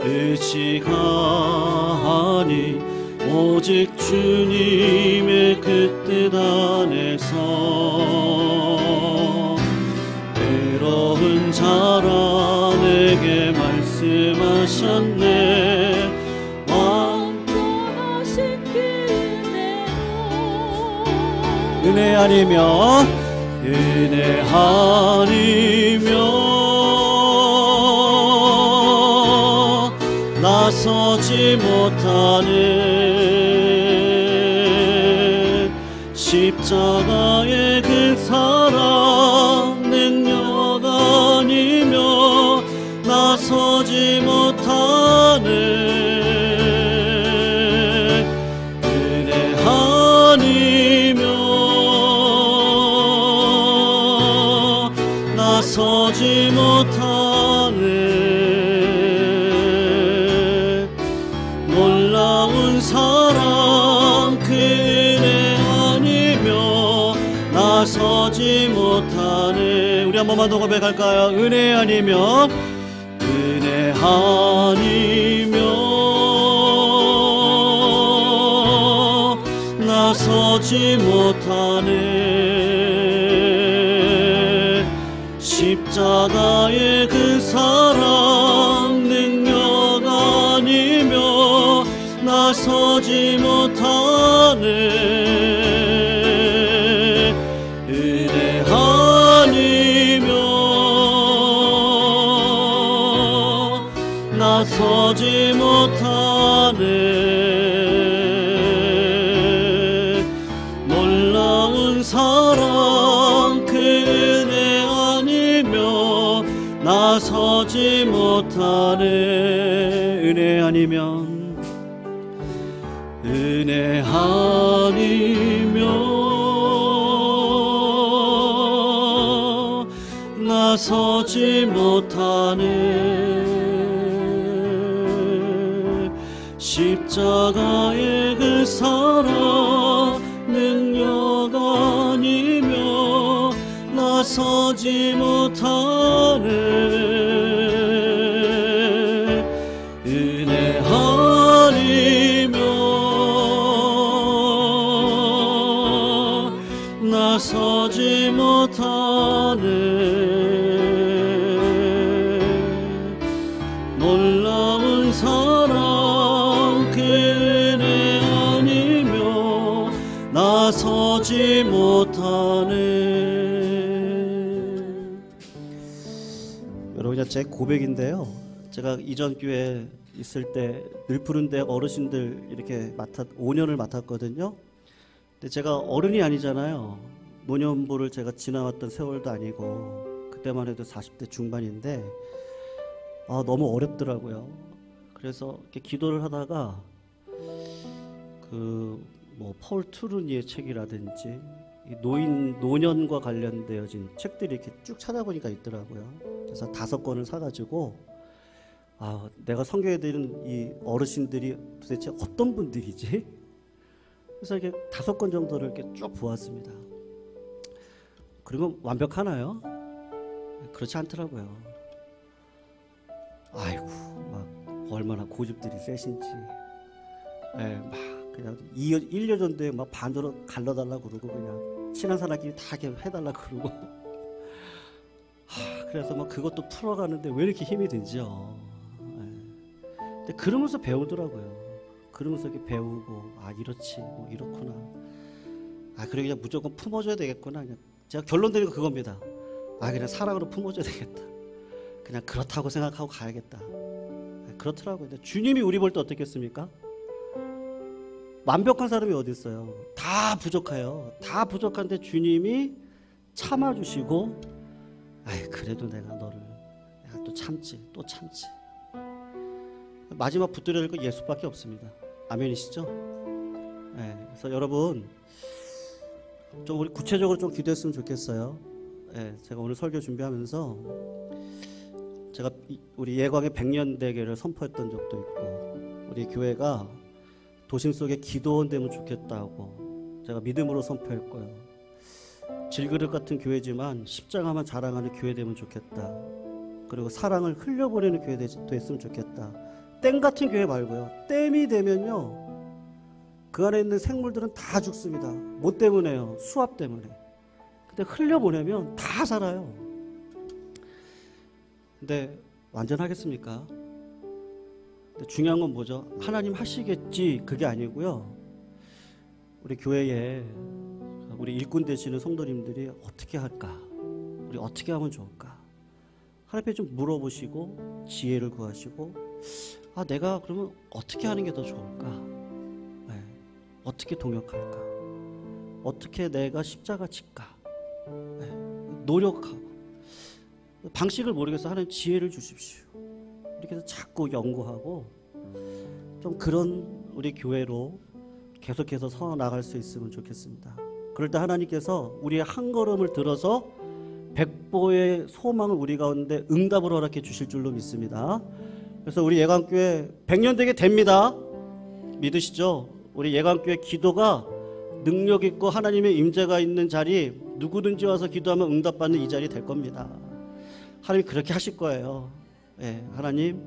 의지가 아니 오직 주님의 그 뜻 안에서 외로운 자라 내게 말씀하셨네. 완전하신 그 은혜 아니면 나서지 못하네. 십자가의 그 사랑 능력 아니며 나서지 못하네. 은혜 아니며 나서지 못하네. 놀라운 사랑 그 은혜 아니며 나서지 못하네. 우리 한 번만 더 고백할까요? 은혜 아니면 은혜 아니면 나서지 못하네. 십자가의 그 사랑 능력 아니며 나서지 못하네. 은혜 아니며 나서지 못하네. 놀라운 사랑 그 은혜 아니며 나서지 못하네. 은혜 아니면 은혜 아니며 나서지 못하네. 십자가의 그 사랑 능력 아니며 나서지 못하네. 은혜 아니며 나서지 못하네. 놀라운 사랑 그 은혜 아니며 나서지 못하네. 여러분, 제 고백인데요, 제가 이전 교회에 있을 때 늘 푸른대 어르신들 이렇게 5년을 맡았거든요. 근데 제가 어른이 아니잖아요. 노년부를 제가 지나왔던 세월도 아니고 그때만 해도 40대 중반인데 너무 어렵더라고요. 그래서 이렇게 기도를 하다가 폴 투르니의 책이라든지 노년과 관련되어진 책들이 이렇게 쭉 찾아보니까 있더라고요. 그래서 5권을 사가지고 내가 선교해드리는 이 어르신들이 도대체 어떤 분들이지? 그래서 이렇게 5권 정도를 이렇게 쭉 보았습니다. 그러면 완벽하나요? 그렇지 않더라고요. 아이고, 막 얼마나 고집들이 세신지, 막 그냥 1년 전도에 막 반으로 갈라달라고 그러고 그냥 친한 사람끼리 다 이렇게 해달라고 그러고. 그래서 막 그것도 풀어가는데 왜 이렇게 힘이 들죠? 근데 그러면서 배우더라고요. 그러면서 이렇게 배우고 이렇지, 뭐 이렇구나. 그래 그냥 무조건 품어줘야 되겠구나. 그냥 제가 결론 드린 거 그겁니다. 그냥 사랑으로 품어줘야 되겠다. 그냥 그렇다고 생각하고 가야겠다. 그렇더라고요. 근데 주님이 우리 볼 때 어떻겠습니까? 완벽한 사람이 어디 있어요? 다 부족해요. 다 부족한데 주님이 참아주시고, 그래도 내가 너를 또 참지. 마지막 붙들어야 될 거 예수밖에 없습니다. 아멘이시죠? 그래서 여러분, 좀 우리 구체적으로 좀 기도했으면 좋겠어요. 제가 오늘 설교 준비하면서 제가 우리 예광의 100년 대계를 선포했던 적도 있고, 우리 교회가 도심 속에 기도원 되면 좋겠다고 제가 믿음으로 선포했고요. 질그릇 같은 교회지만 십자가만 자랑하는 교회 되면 좋겠다. 그리고 사랑을 흘려보내는 교회 됐으면 좋겠다. 댐 같은 교회 말고요. 댐이 되면요, 그 안에 있는 생물들은 다 죽습니다. 뭐 때문에요? 수압 때문에. 근데 흘려보내면 다 살아요. 근데 완전하겠습니까? 근데 중요한 건 뭐죠? 하나님 하시겠지, 그게 아니고요. 우리 교회에 우리 일꾼 되시는 성도님들이 어떻게 할까? 우리 어떻게 하면 좋을까? 하나님께 좀 물어보시고 지혜를 구하시고, 내가 그러면 어떻게 하는 게 더 좋을까? 어떻게 동역할까? 어떻게 내가 십자가 질까? 노력하고, 방식을 모르겠어. 하나님 지혜를 주십시오. 이렇게 해서 자꾸 연구하고, 좀 그런 우리 교회로 계속해서 서 나갈 수 있으면 좋겠습니다. 그럴 때 하나님께서 우리의 한 걸음을 들어서 백보의 소망을 우리 가운데 응답을 허락해 주실 줄로 믿습니다. 그래서 우리 예강교회 100년 되게 됩니다. 믿으시죠? 우리 예강교회 기도가 능력 있고 하나님의 임재가 있는 자리 누구든지 와서 기도하면 응답받는 이 자리 될 겁니다. 하나님 그렇게 하실 거예요. 예, 하나님,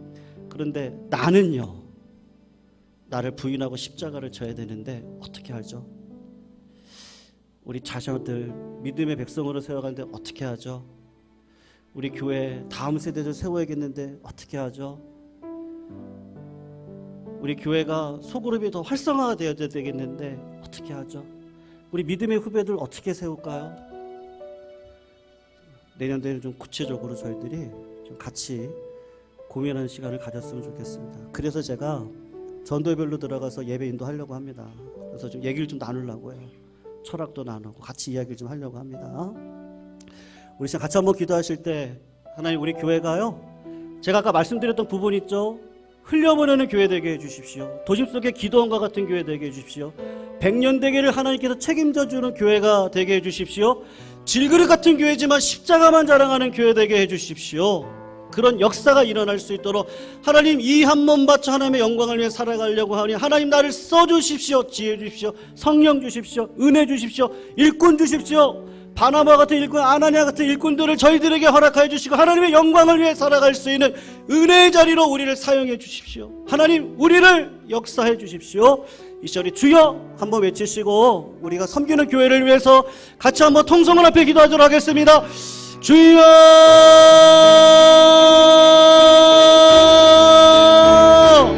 그런데 나는요, 나를 부인하고 십자가를 져야 되는데 어떻게 하죠? 우리 자녀들 믿음의 백성으로 세워가는데 어떻게 하죠? 우리 교회 다음 세대를 세워야겠는데 어떻게 하죠? 우리 교회가 소그룹이 더 활성화가 되어야 되겠는데 어떻게 하죠? 우리 믿음의 후배들 어떻게 세울까요? 내년도에는 좀 구체적으로 저희들이 좀 같이 고민하는 시간을 가졌으면 좋겠습니다. 그래서 제가 전도별로 들어가서 예배 인도하려고 합니다. 그래서 좀 얘기를 좀 나누려고 해요. 철학도 나누고 같이 이야기를 좀 하려고 합니다. 우리 시간 같이 한번 기도하실 때, 하나님 우리 교회가요, 제가 아까 말씀드렸던 부분 있죠? 흘려보내는 교회 되게 해주십시오. 도심 속의 기도원과 같은 교회 되게 해주십시오. 백년대계를 하나님께서 책임져주는 교회가 되게 해주십시오. 질그릇 같은 교회지만 십자가만 자랑하는 교회 되게 해주십시오. 그런 역사가 일어날 수 있도록 하나님 이 한 몸 바쳐 하나님의 영광을 위해 살아가려고 하니 하나님 나를 써주십시오. 지혜 주십시오. 성령 주십시오. 은혜 주십시오. 일꾼 주십시오. 바나바 같은 일꾼, 아나니아 같은 일꾼들을 저희들에게 허락하여 주시고 하나님의 영광을 위해 살아갈 수 있는 은혜의 자리로 우리를 사용해 주십시오. 하나님 우리를 역사해 주십시오. 이 시절에 주여 한번 외치시고 우리가 섬기는 교회를 위해서 같이 한번 통성문 앞에 기도하도록 하겠습니다. 주여,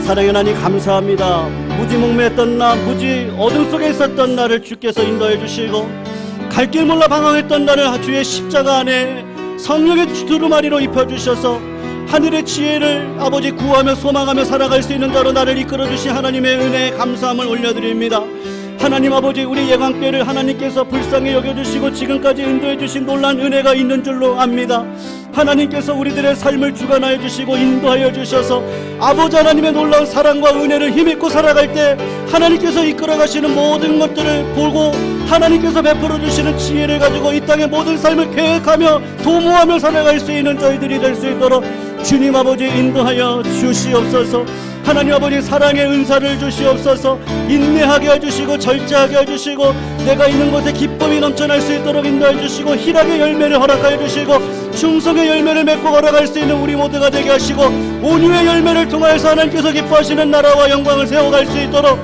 사랑의 하나님 감사합니다. 무지 목매했던 나, 무지 어둠 속에 있었던 나를 주께서 인도해 주시고 갈 길 몰라 방황했던 나를 주의 십자가 안에 성령의 두루마리로 입혀주셔서 하늘의 지혜를 아버지 구하며 소망하며 살아갈 수 있는 자로 나를 이끌어주신 하나님의 은혜에 감사함을 올려드립니다. 하나님 아버지, 우리 예강교회를 하나님께서 불쌍히 여겨주시고 지금까지 인도해 주신 놀라운 은혜가 있는 줄로 압니다. 하나님께서 우리들의 삶을 주관하여 주시고 인도하여 주셔서 아버지 하나님의 놀라운 사랑과 은혜를 힘입고 살아갈 때 하나님께서 이끌어 가시는 모든 것들을 보고 하나님께서 베풀어 주시는 지혜를 가지고 이 땅의 모든 삶을 계획하며 도모하며 살아갈 수 있는 저희들이 될 수 있도록 주님 아버지 인도하여 주시옵소서. 하나님 아버지 사랑의 은사를 주시옵소서. 인내하게 해주시고 절제하게 해주시고 내가 있는 곳에 기쁨이 넘쳐날 수 있도록 인도해 주시고 희락의 열매를 허락하여 주시고 충성의 열매를 맺고 걸어갈 수 있는 우리 모두가 되게 하시고 온유의 열매를 통하여서 하나님께서 기뻐하시는 나라와 영광을 세워갈 수 있도록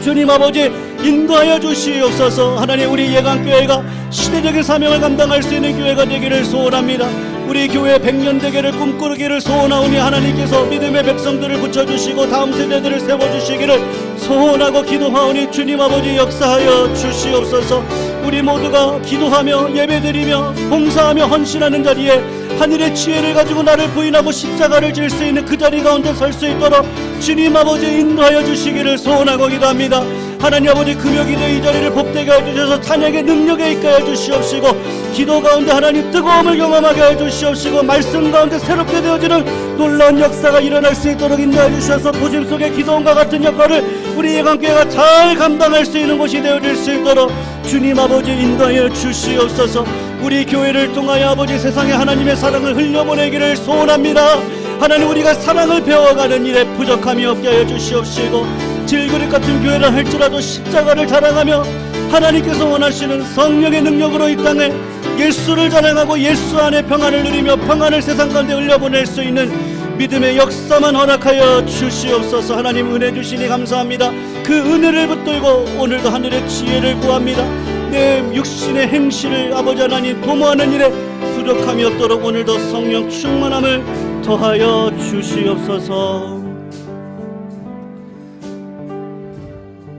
주님 아버지 인도하여 주시옵소서. 하나님 우리 예강교회가 시대적인 사명을 감당할 수 있는 교회가 되기를 소원합니다. 우리 교회 100년대계를 꿈꾸기를 소원하오니 하나님께서 믿음의 백성들을 붙여주시고 다음 세대들을 세워주시기를 소원하고 기도하오니 주님 아버지 역사하여 주시옵소서. 우리 모두가 기도하며 예배드리며 봉사하며 헌신하는 자리에 하늘의 지혜를 가지고 나를 부인하고 십자가를 질 수 있는 그 자리 가운데 설 수 있도록 주님 아버지 인도하여 주시기를 소원하고 기도합니다. 하나님 아버지 금요기도의 이 자리를 복되게 해주셔서 찬양의 능력에 있게 해주시옵시고 기도 가운데 하나님 뜨거움을 경험하게 해주시옵시고 말씀 가운데 새롭게 되어지는 놀라운 역사가 일어날 수 있도록 인도해 주셔서 도심 속의 기도원과 같은 역할을 우리 예강교회가 잘 감당할 수 있는 곳이 되어질 수 있도록 주님 아버지 인도하여 주시옵소서. 우리 교회를 통하여 아버지 세상에 하나님의 사랑을 흘려보내기를 소원합니다. 하나님 우리가 사랑을 배워가는 일에 부족함이 없게 하여 주시옵시고 질그릇 같은 교회를 할지라도 십자가를 자랑하며 하나님께서 원하시는 성령의 능력으로 이 땅에 예수를 자랑하고 예수 안에 평안을 누리며 평안을 세상 가운데 흘려보낼 수 있는 믿음의 역사만 허락하여 주시옵소서. 하나님 은혜 주시니 감사합니다. 그 은혜를 붙들고 오늘도 하늘의 지혜를 구합니다. 내 육신의 행실을 아버지 하나님 도모하는 일에 부족함이 없도록 오늘도 성령 충만함을 더하여 주시옵소서.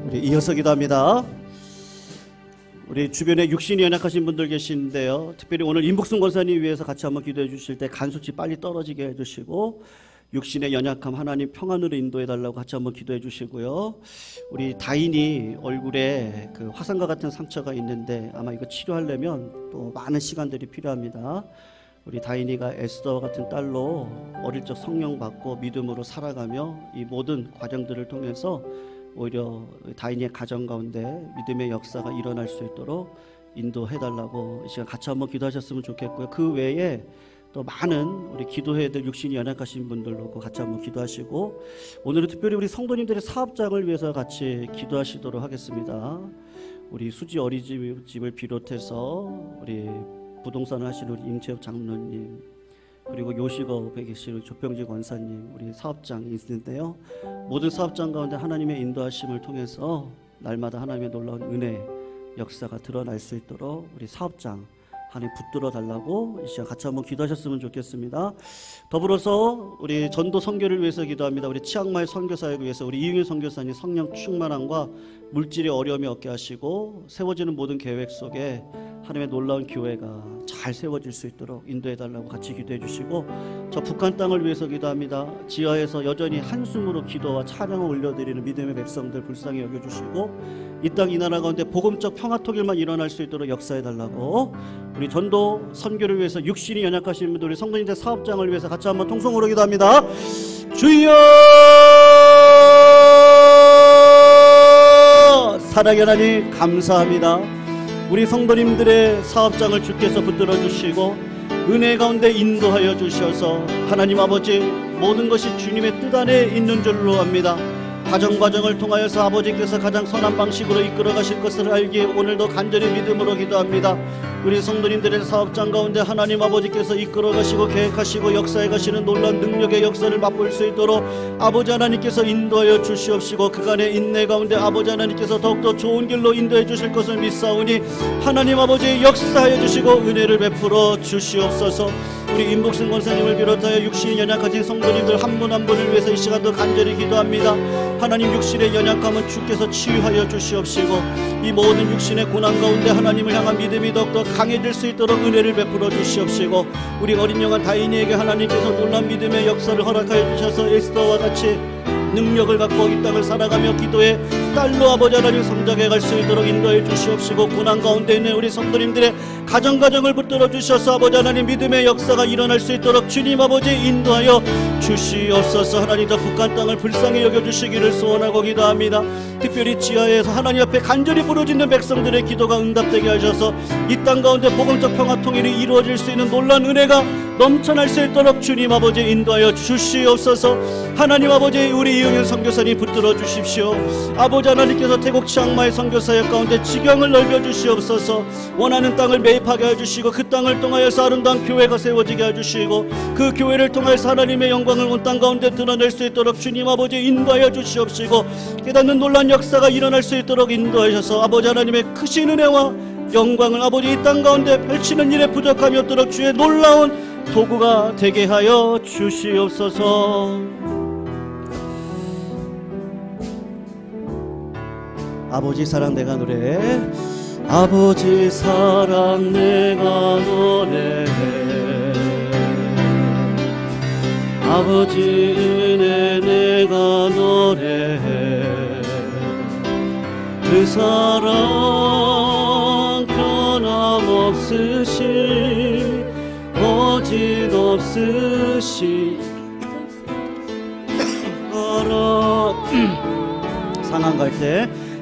우리 이어서 기도합니다. 우리 주변에 육신이 연약하신 분들 계시는데요, 특별히 오늘 임복순 권사님 위해서 같이 한번 기도해 주실 때 간수치 빨리 떨어지게 해주시고 육신의 연약함 하나님 평안으로 인도해 달라고 같이 한번 기도해 주시고요. 우리 다인이 얼굴에 그 화상과 같은 상처가 있는데 아마 이거 치료하려면 또 많은 시간들이 필요합니다. 우리 다인이가 에스더와 같은 딸로 어릴 적 성령 받고 믿음으로 살아가며 이 모든 과정들을 통해서 오히려 다인이의 가정 가운데 믿음의 역사가 일어날 수 있도록 인도해달라고 이 시간 같이 한번 기도하셨으면 좋겠고요. 그 외에 또 많은 우리 기도회들 육신이 연약하신 분들로 같이 한번 기도하시고 오늘은 특별히 우리 성도님들의 사업장을 위해서 같이 기도하시도록 하겠습니다. 우리 수지 어린이집을 비롯해서 우리 부동산 하시는 우리 임채엽 장로님, 그리고 요식업에 계시는 조평지 권사님, 우리 사업장이 있는데요. 모든 사업장 가운데 하나님의 인도하심을 통해서 날마다 하나님의 놀라운 은혜 역사가 드러날 수 있도록 우리 사업장 하나님 붙들어 달라고 이 시간 같이 한번 기도하셨으면 좋겠습니다. 더불어서 우리 전도 선교를 위해서 기도합니다. 우리 치앙마이 선교사역을 위해서 우리 이응일 선교사님 성령 충만함과 물질의 어려움이 없게 하시고 세워지는 모든 계획 속에 하나님의 놀라운 교회가 잘 세워질 수 있도록 인도해 달라고 같이 기도해 주시고, 저 북한 땅을 위해서 기도합니다. 지하에서 여전히 한숨으로 기도와 찬양을 올려드리는 믿음의 백성들 불쌍히 여겨주시고, 이 땅 이 나라 가운데 복음적 평화 통일만 일어날 수 있도록 역사해 달라고, 우리 전도 선교를 위해서 육신이 연약하신 분들, 우리 성도님들 사업장을 위해서 같이 한번 통성으로 기도합니다. 주여, 사랑의 하나님 감사합니다. 우리 성도님들의 사업장을 주께서 붙들어 주시고 은혜 가운데 인도하여 주셔서 하나님 아버지, 모든 것이 주님의 뜻 안에 있는 줄로 압니다. 과정을 통하여서 아버지께서 가장 선한 방식으로 이끌어 가실 것을 알기에 오늘도 간절히 믿음으로 기도합니다. 우리 성도님들의 사업장 가운데 하나님 아버지께서 이끌어 가시고 계획하시고 역사해 가시는 놀라운 능력의 역사를 맛볼 수 있도록 아버지 하나님께서 인도하여 주시옵시고, 그간의 인내 가운데 아버지 하나님께서 더욱더 좋은 길로 인도해 주실 것을 믿사오니 하나님 아버지 역사하여 주시고 은혜를 베풀어 주시옵소서. 우리 임복승 권사님을 비롯하여 육신이 연약하신 성도님들 한 분 한 분을 위해서 이 시간도 간절히 기도합니다. 하나님, 육신의 연약함은 주께서 치유하여 주시옵시고 이 모든 육신의 고난 가운데 하나님을 향한 믿음이 더욱더 강해질 수 있도록 은혜를 베풀어 주시옵시고, 우리 어린 영혼 다인이에게 하나님께서 놀라운 믿음의 역사를 허락하여 주셔서 에스더와 같이 능력을 갖고 이 땅을 살아가며 기도의 딸로 아버지 하나님 성장해 갈 수 있도록 인도해 주시옵시고, 고난 가운데 있는 우리 성도님들의 가정을 붙들어 주셔서 아버지 하나님 믿음의 역사가 일어날 수 있도록 주님 아버지 인도하여 주시옵소서. 하나님, 더 북한 땅을 불쌍히 여겨주시기를 소원하고 기도합니다. 특별히 지하에서 하나님 앞에 간절히 부르짖는 백성들의 기도가 응답되게 하셔서 이 땅 가운데 복음적 평화 통일이 이루어질 수 있는 놀라운 은혜가 넘쳐날 수 있도록 주님 아버지 인도하여 주시옵소서. 하나님 아버지, 우리 이응일 선교사님 붙들어 주십시오. 아버지 하나님께서 태국 치앙마이 선교사역 가운데 지경을 넓혀 주시옵소서. 원하는 땅을 매입하게 해주시고 그 땅을 통하여서 아름다운 교회가 세워지게 해주시고 그 교회를 통해서 하나님의 영광을 온 땅 가운데 드러낼 수 있도록 주님 아버지 인도하여 주시옵시고, 깨닫는 놀라운 역사가 일어날 수 있도록 인도하셔서 아버지 하나님의 크신 은혜와 영광을 아버지 이 땅 가운데 펼치는 일에 부족함이 없도록 주의 놀라운 도구가 되게 하여 주시옵소서. 아버지 사랑 내가 노래해, 아버지 사랑 내가 노래해, 아버지 은혜 내가 노래해, 그 사랑 변함없으시 거짓없으시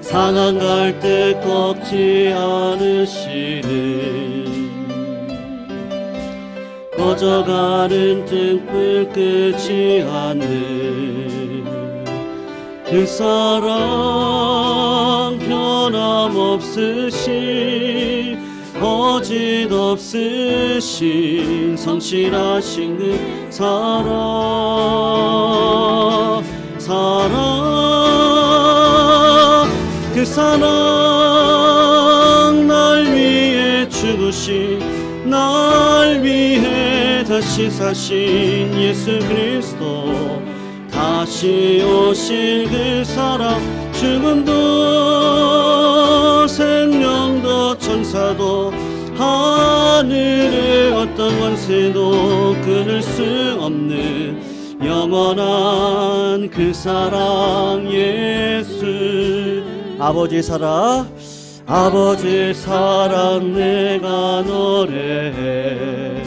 상한 갈 때 꺾지 않으시는 꺼져가는 등불 끄지 않는 그 사랑 변함없으시 거짓없으신 성실하신 그 사랑 그 사랑 날 위해 죽으신 날 위해 다시 사신 예수 그리스도 다시 오실 그 사랑 죽음도 생명도 천사도 하늘의 어떤 권세도 끊을 수 없는 영원한 그 사랑 예수. 아버지 사랑 내가 노래해,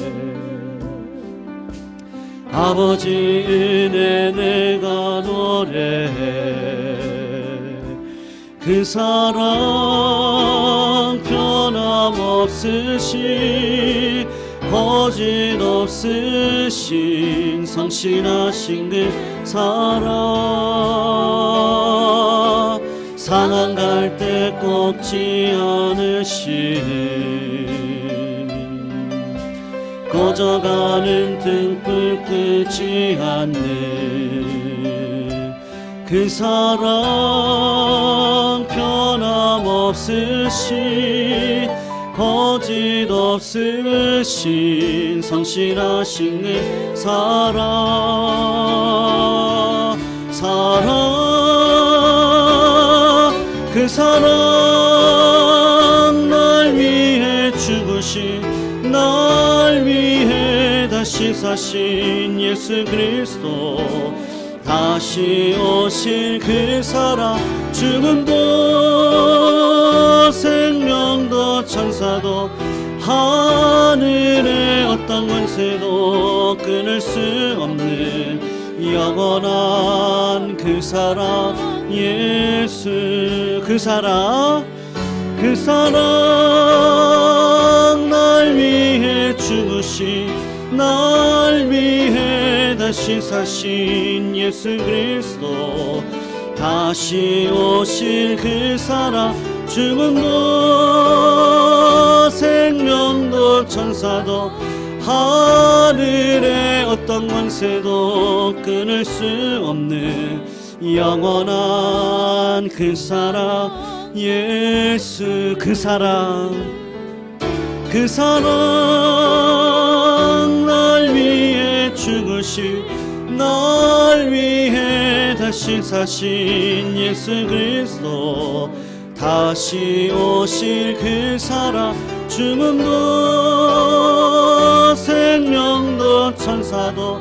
아버지 은혜 내가 노래해, 그 사랑 변함없으시 거짓없으신 성실하신 그 사랑 상한 갈대 꺾지 않으시네. 꺼져가는 등불 끄지 않네. 그 사랑 변함없으신 거짓 없으신 성실하신 그 사랑 그 사랑 날 위해 죽으신 날 위해 다시 사신 예수 그리스도 다시 오실 그 사랑 죽음도 생명도 천사도 하늘의 어떤 권세도 끊을 수 없는 영원한 그 사랑 예수 그 사랑 날 위해 죽으신 날 위해 다시 사신 예수 그리스도 다시 오실 그 사랑 죽음도 생명도 천사도 하늘의 어떤 권세도 끊을 수 없는 영원한 그 사랑 예수 그 사랑 날 위해 죽으신 날 위해 다시 사신 예수 그리스도 다시 오실 그 사랑 죽음도 생명도 천사도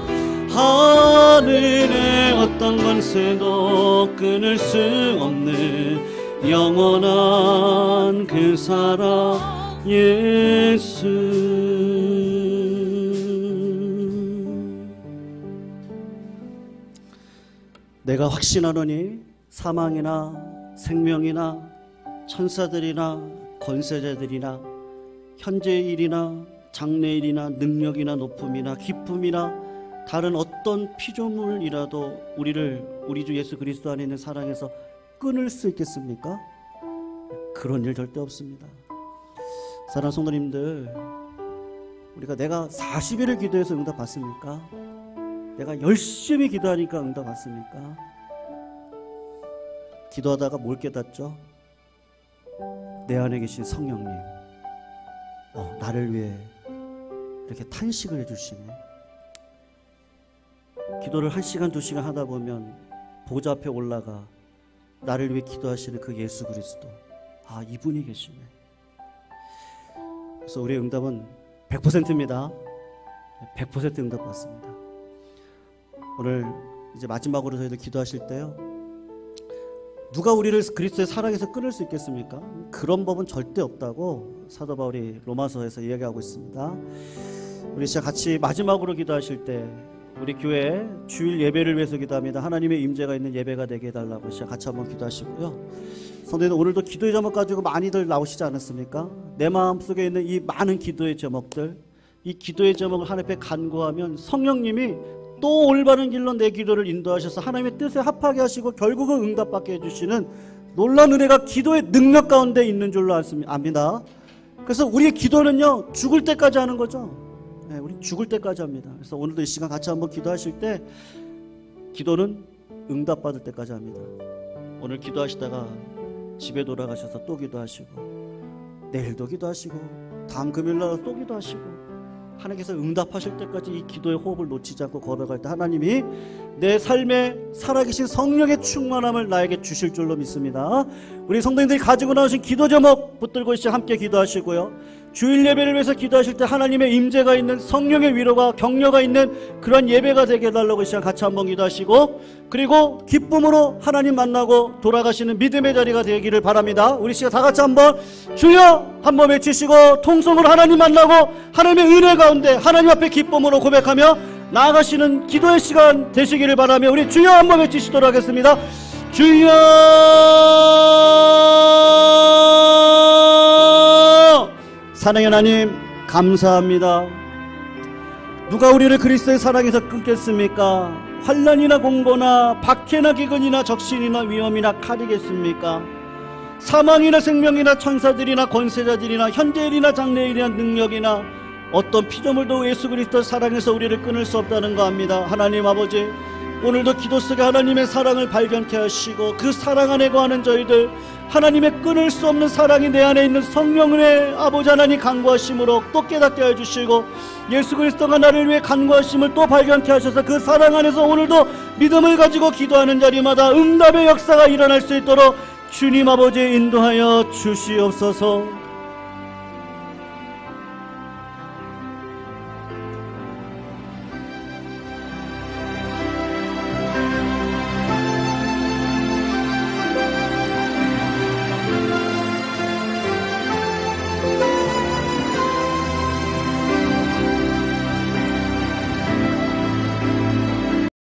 하늘의 어떤 권세도 끊을 수 없는 영원한 그 사랑 예수. 내가 확신하노니 사망이나 생명이나 천사들이나 권세자들이나 현재의 일이나 장래의 일이나 능력이나 높음이나 기쁨이나 다른 어떤 피조물이라도 우리 주 예수 그리스도 안에 있는 사랑에서 끊을 수 있겠습니까? 그런 일 절대 없습니다. 사랑하는 성도님들, 우리가 내가 40일을 기도해서 응답 받습니까? 내가 열심히 기도하니까 응답 받습니까? 기도하다가 뭘 깨닫죠? 내 안에 계신 성령님, 나를 위해 이렇게 탄식을 해주시네. 기도를 1시간 2시간 하다 보면 보좌 앞에 올라가 나를 위해 기도하시는 그 예수 그리스도, 이분이 계시네. 그래서 우리의 응답은 100%입니다. 100% 응답 받습니다. 오늘 이제 마지막으로 저희들 기도하실 때요, 누가 우리를 그리스도의 사랑에서 끊을 수 있겠습니까? 그런 법은 절대 없다고 사도 바울이 로마서에서 이야기하고 있습니다. 우리 진짜 같이 마지막으로 기도하실 때 우리 교회 주일 예배를 위해서 기도합니다. 하나님의 임재가 있는 예배가 되게 해달라고 진짜 같이 한번 기도하시고요. 성도님들, 오늘도 기도의 제목 가지고 많이들 나오시지 않았습니까? 내 마음속에 있는 이 많은 기도의 제목들, 이 기도의 제목을 하나님 앞에 간구하면 성령님이 또 올바른 길로 내 기도를 인도하셔서 하나님의 뜻에 합하게 하시고 결국은 응답받게 해주시는 놀라운 은혜가 기도의 능력 가운데 있는 줄로 압니다. 그래서 우리의 기도는요, 죽을 때까지 하는 거죠. 우리 죽을 때까지 합니다. 그래서 오늘도 이 시간 같이 한번 기도하실 때, 기도는 응답받을 때까지 합니다. 오늘 기도하시다가 집에 돌아가셔서 또 기도하시고, 내일도 기도하시고, 다음 금요일날 또 기도하시고, 하나님께서 응답하실 때까지 이 기도의 호흡을 놓치지 않고 걸어갈 때 하나님이 내 삶에 살아계신 성령의 충만함을 나에게 주실 줄로 믿습니다. 우리 성도님들이 가지고 나오신 기도 제목 붙들고 이제 함께 기도하시고요. 주일 예배를 위해서 기도하실 때 하나님의 임재가 있는, 성령의 위로가 격려가 있는 그런 예배가 되게 해달라고 이 시간 같이 한번 기도하시고, 그리고 기쁨으로 하나님 만나고 돌아가시는 믿음의 자리가 되기를 바랍니다. 우리 시간 다 같이 한번 주여 한번 외치시고, 통성으로 하나님 만나고 하나님의 은혜 가운데 하나님 앞에 기쁨으로 고백하며 나아가시는 기도의 시간 되시기를 바라며 우리 주여 한번 외치시도록 하겠습니다. 주여, 사랑의 하나님 감사합니다. 누가 우리를 그리스도의 사랑에서 끊겠습니까? 환난이나 공고나 박해나 기근이나 적신이나 위험이나 칼이겠습니까? 사망이나 생명이나 천사들이나 권세자들이나 현재일이나 장래일이나 능력이나 어떤 피조물도 예수 그리스도의 사랑에서 우리를 끊을 수 없다는 거 압니다. 하나님 아버지, 오늘도 기도 속에 하나님의 사랑을 발견케 하시고 그 사랑 안에 거하는 저희들, 하나님의 끊을 수 없는 사랑이 내 안에 있는 성령의 아버지 하나님 간구하심으로 또 깨닫게 해주시고, 예수 그리스도가 나를 위해 간구하심을 또 발견케 하셔서 그 사랑 안에서 오늘도 믿음을 가지고 기도하는 자리마다 응답의 역사가 일어날 수 있도록 주님 아버지 인도하여 주시옵소서.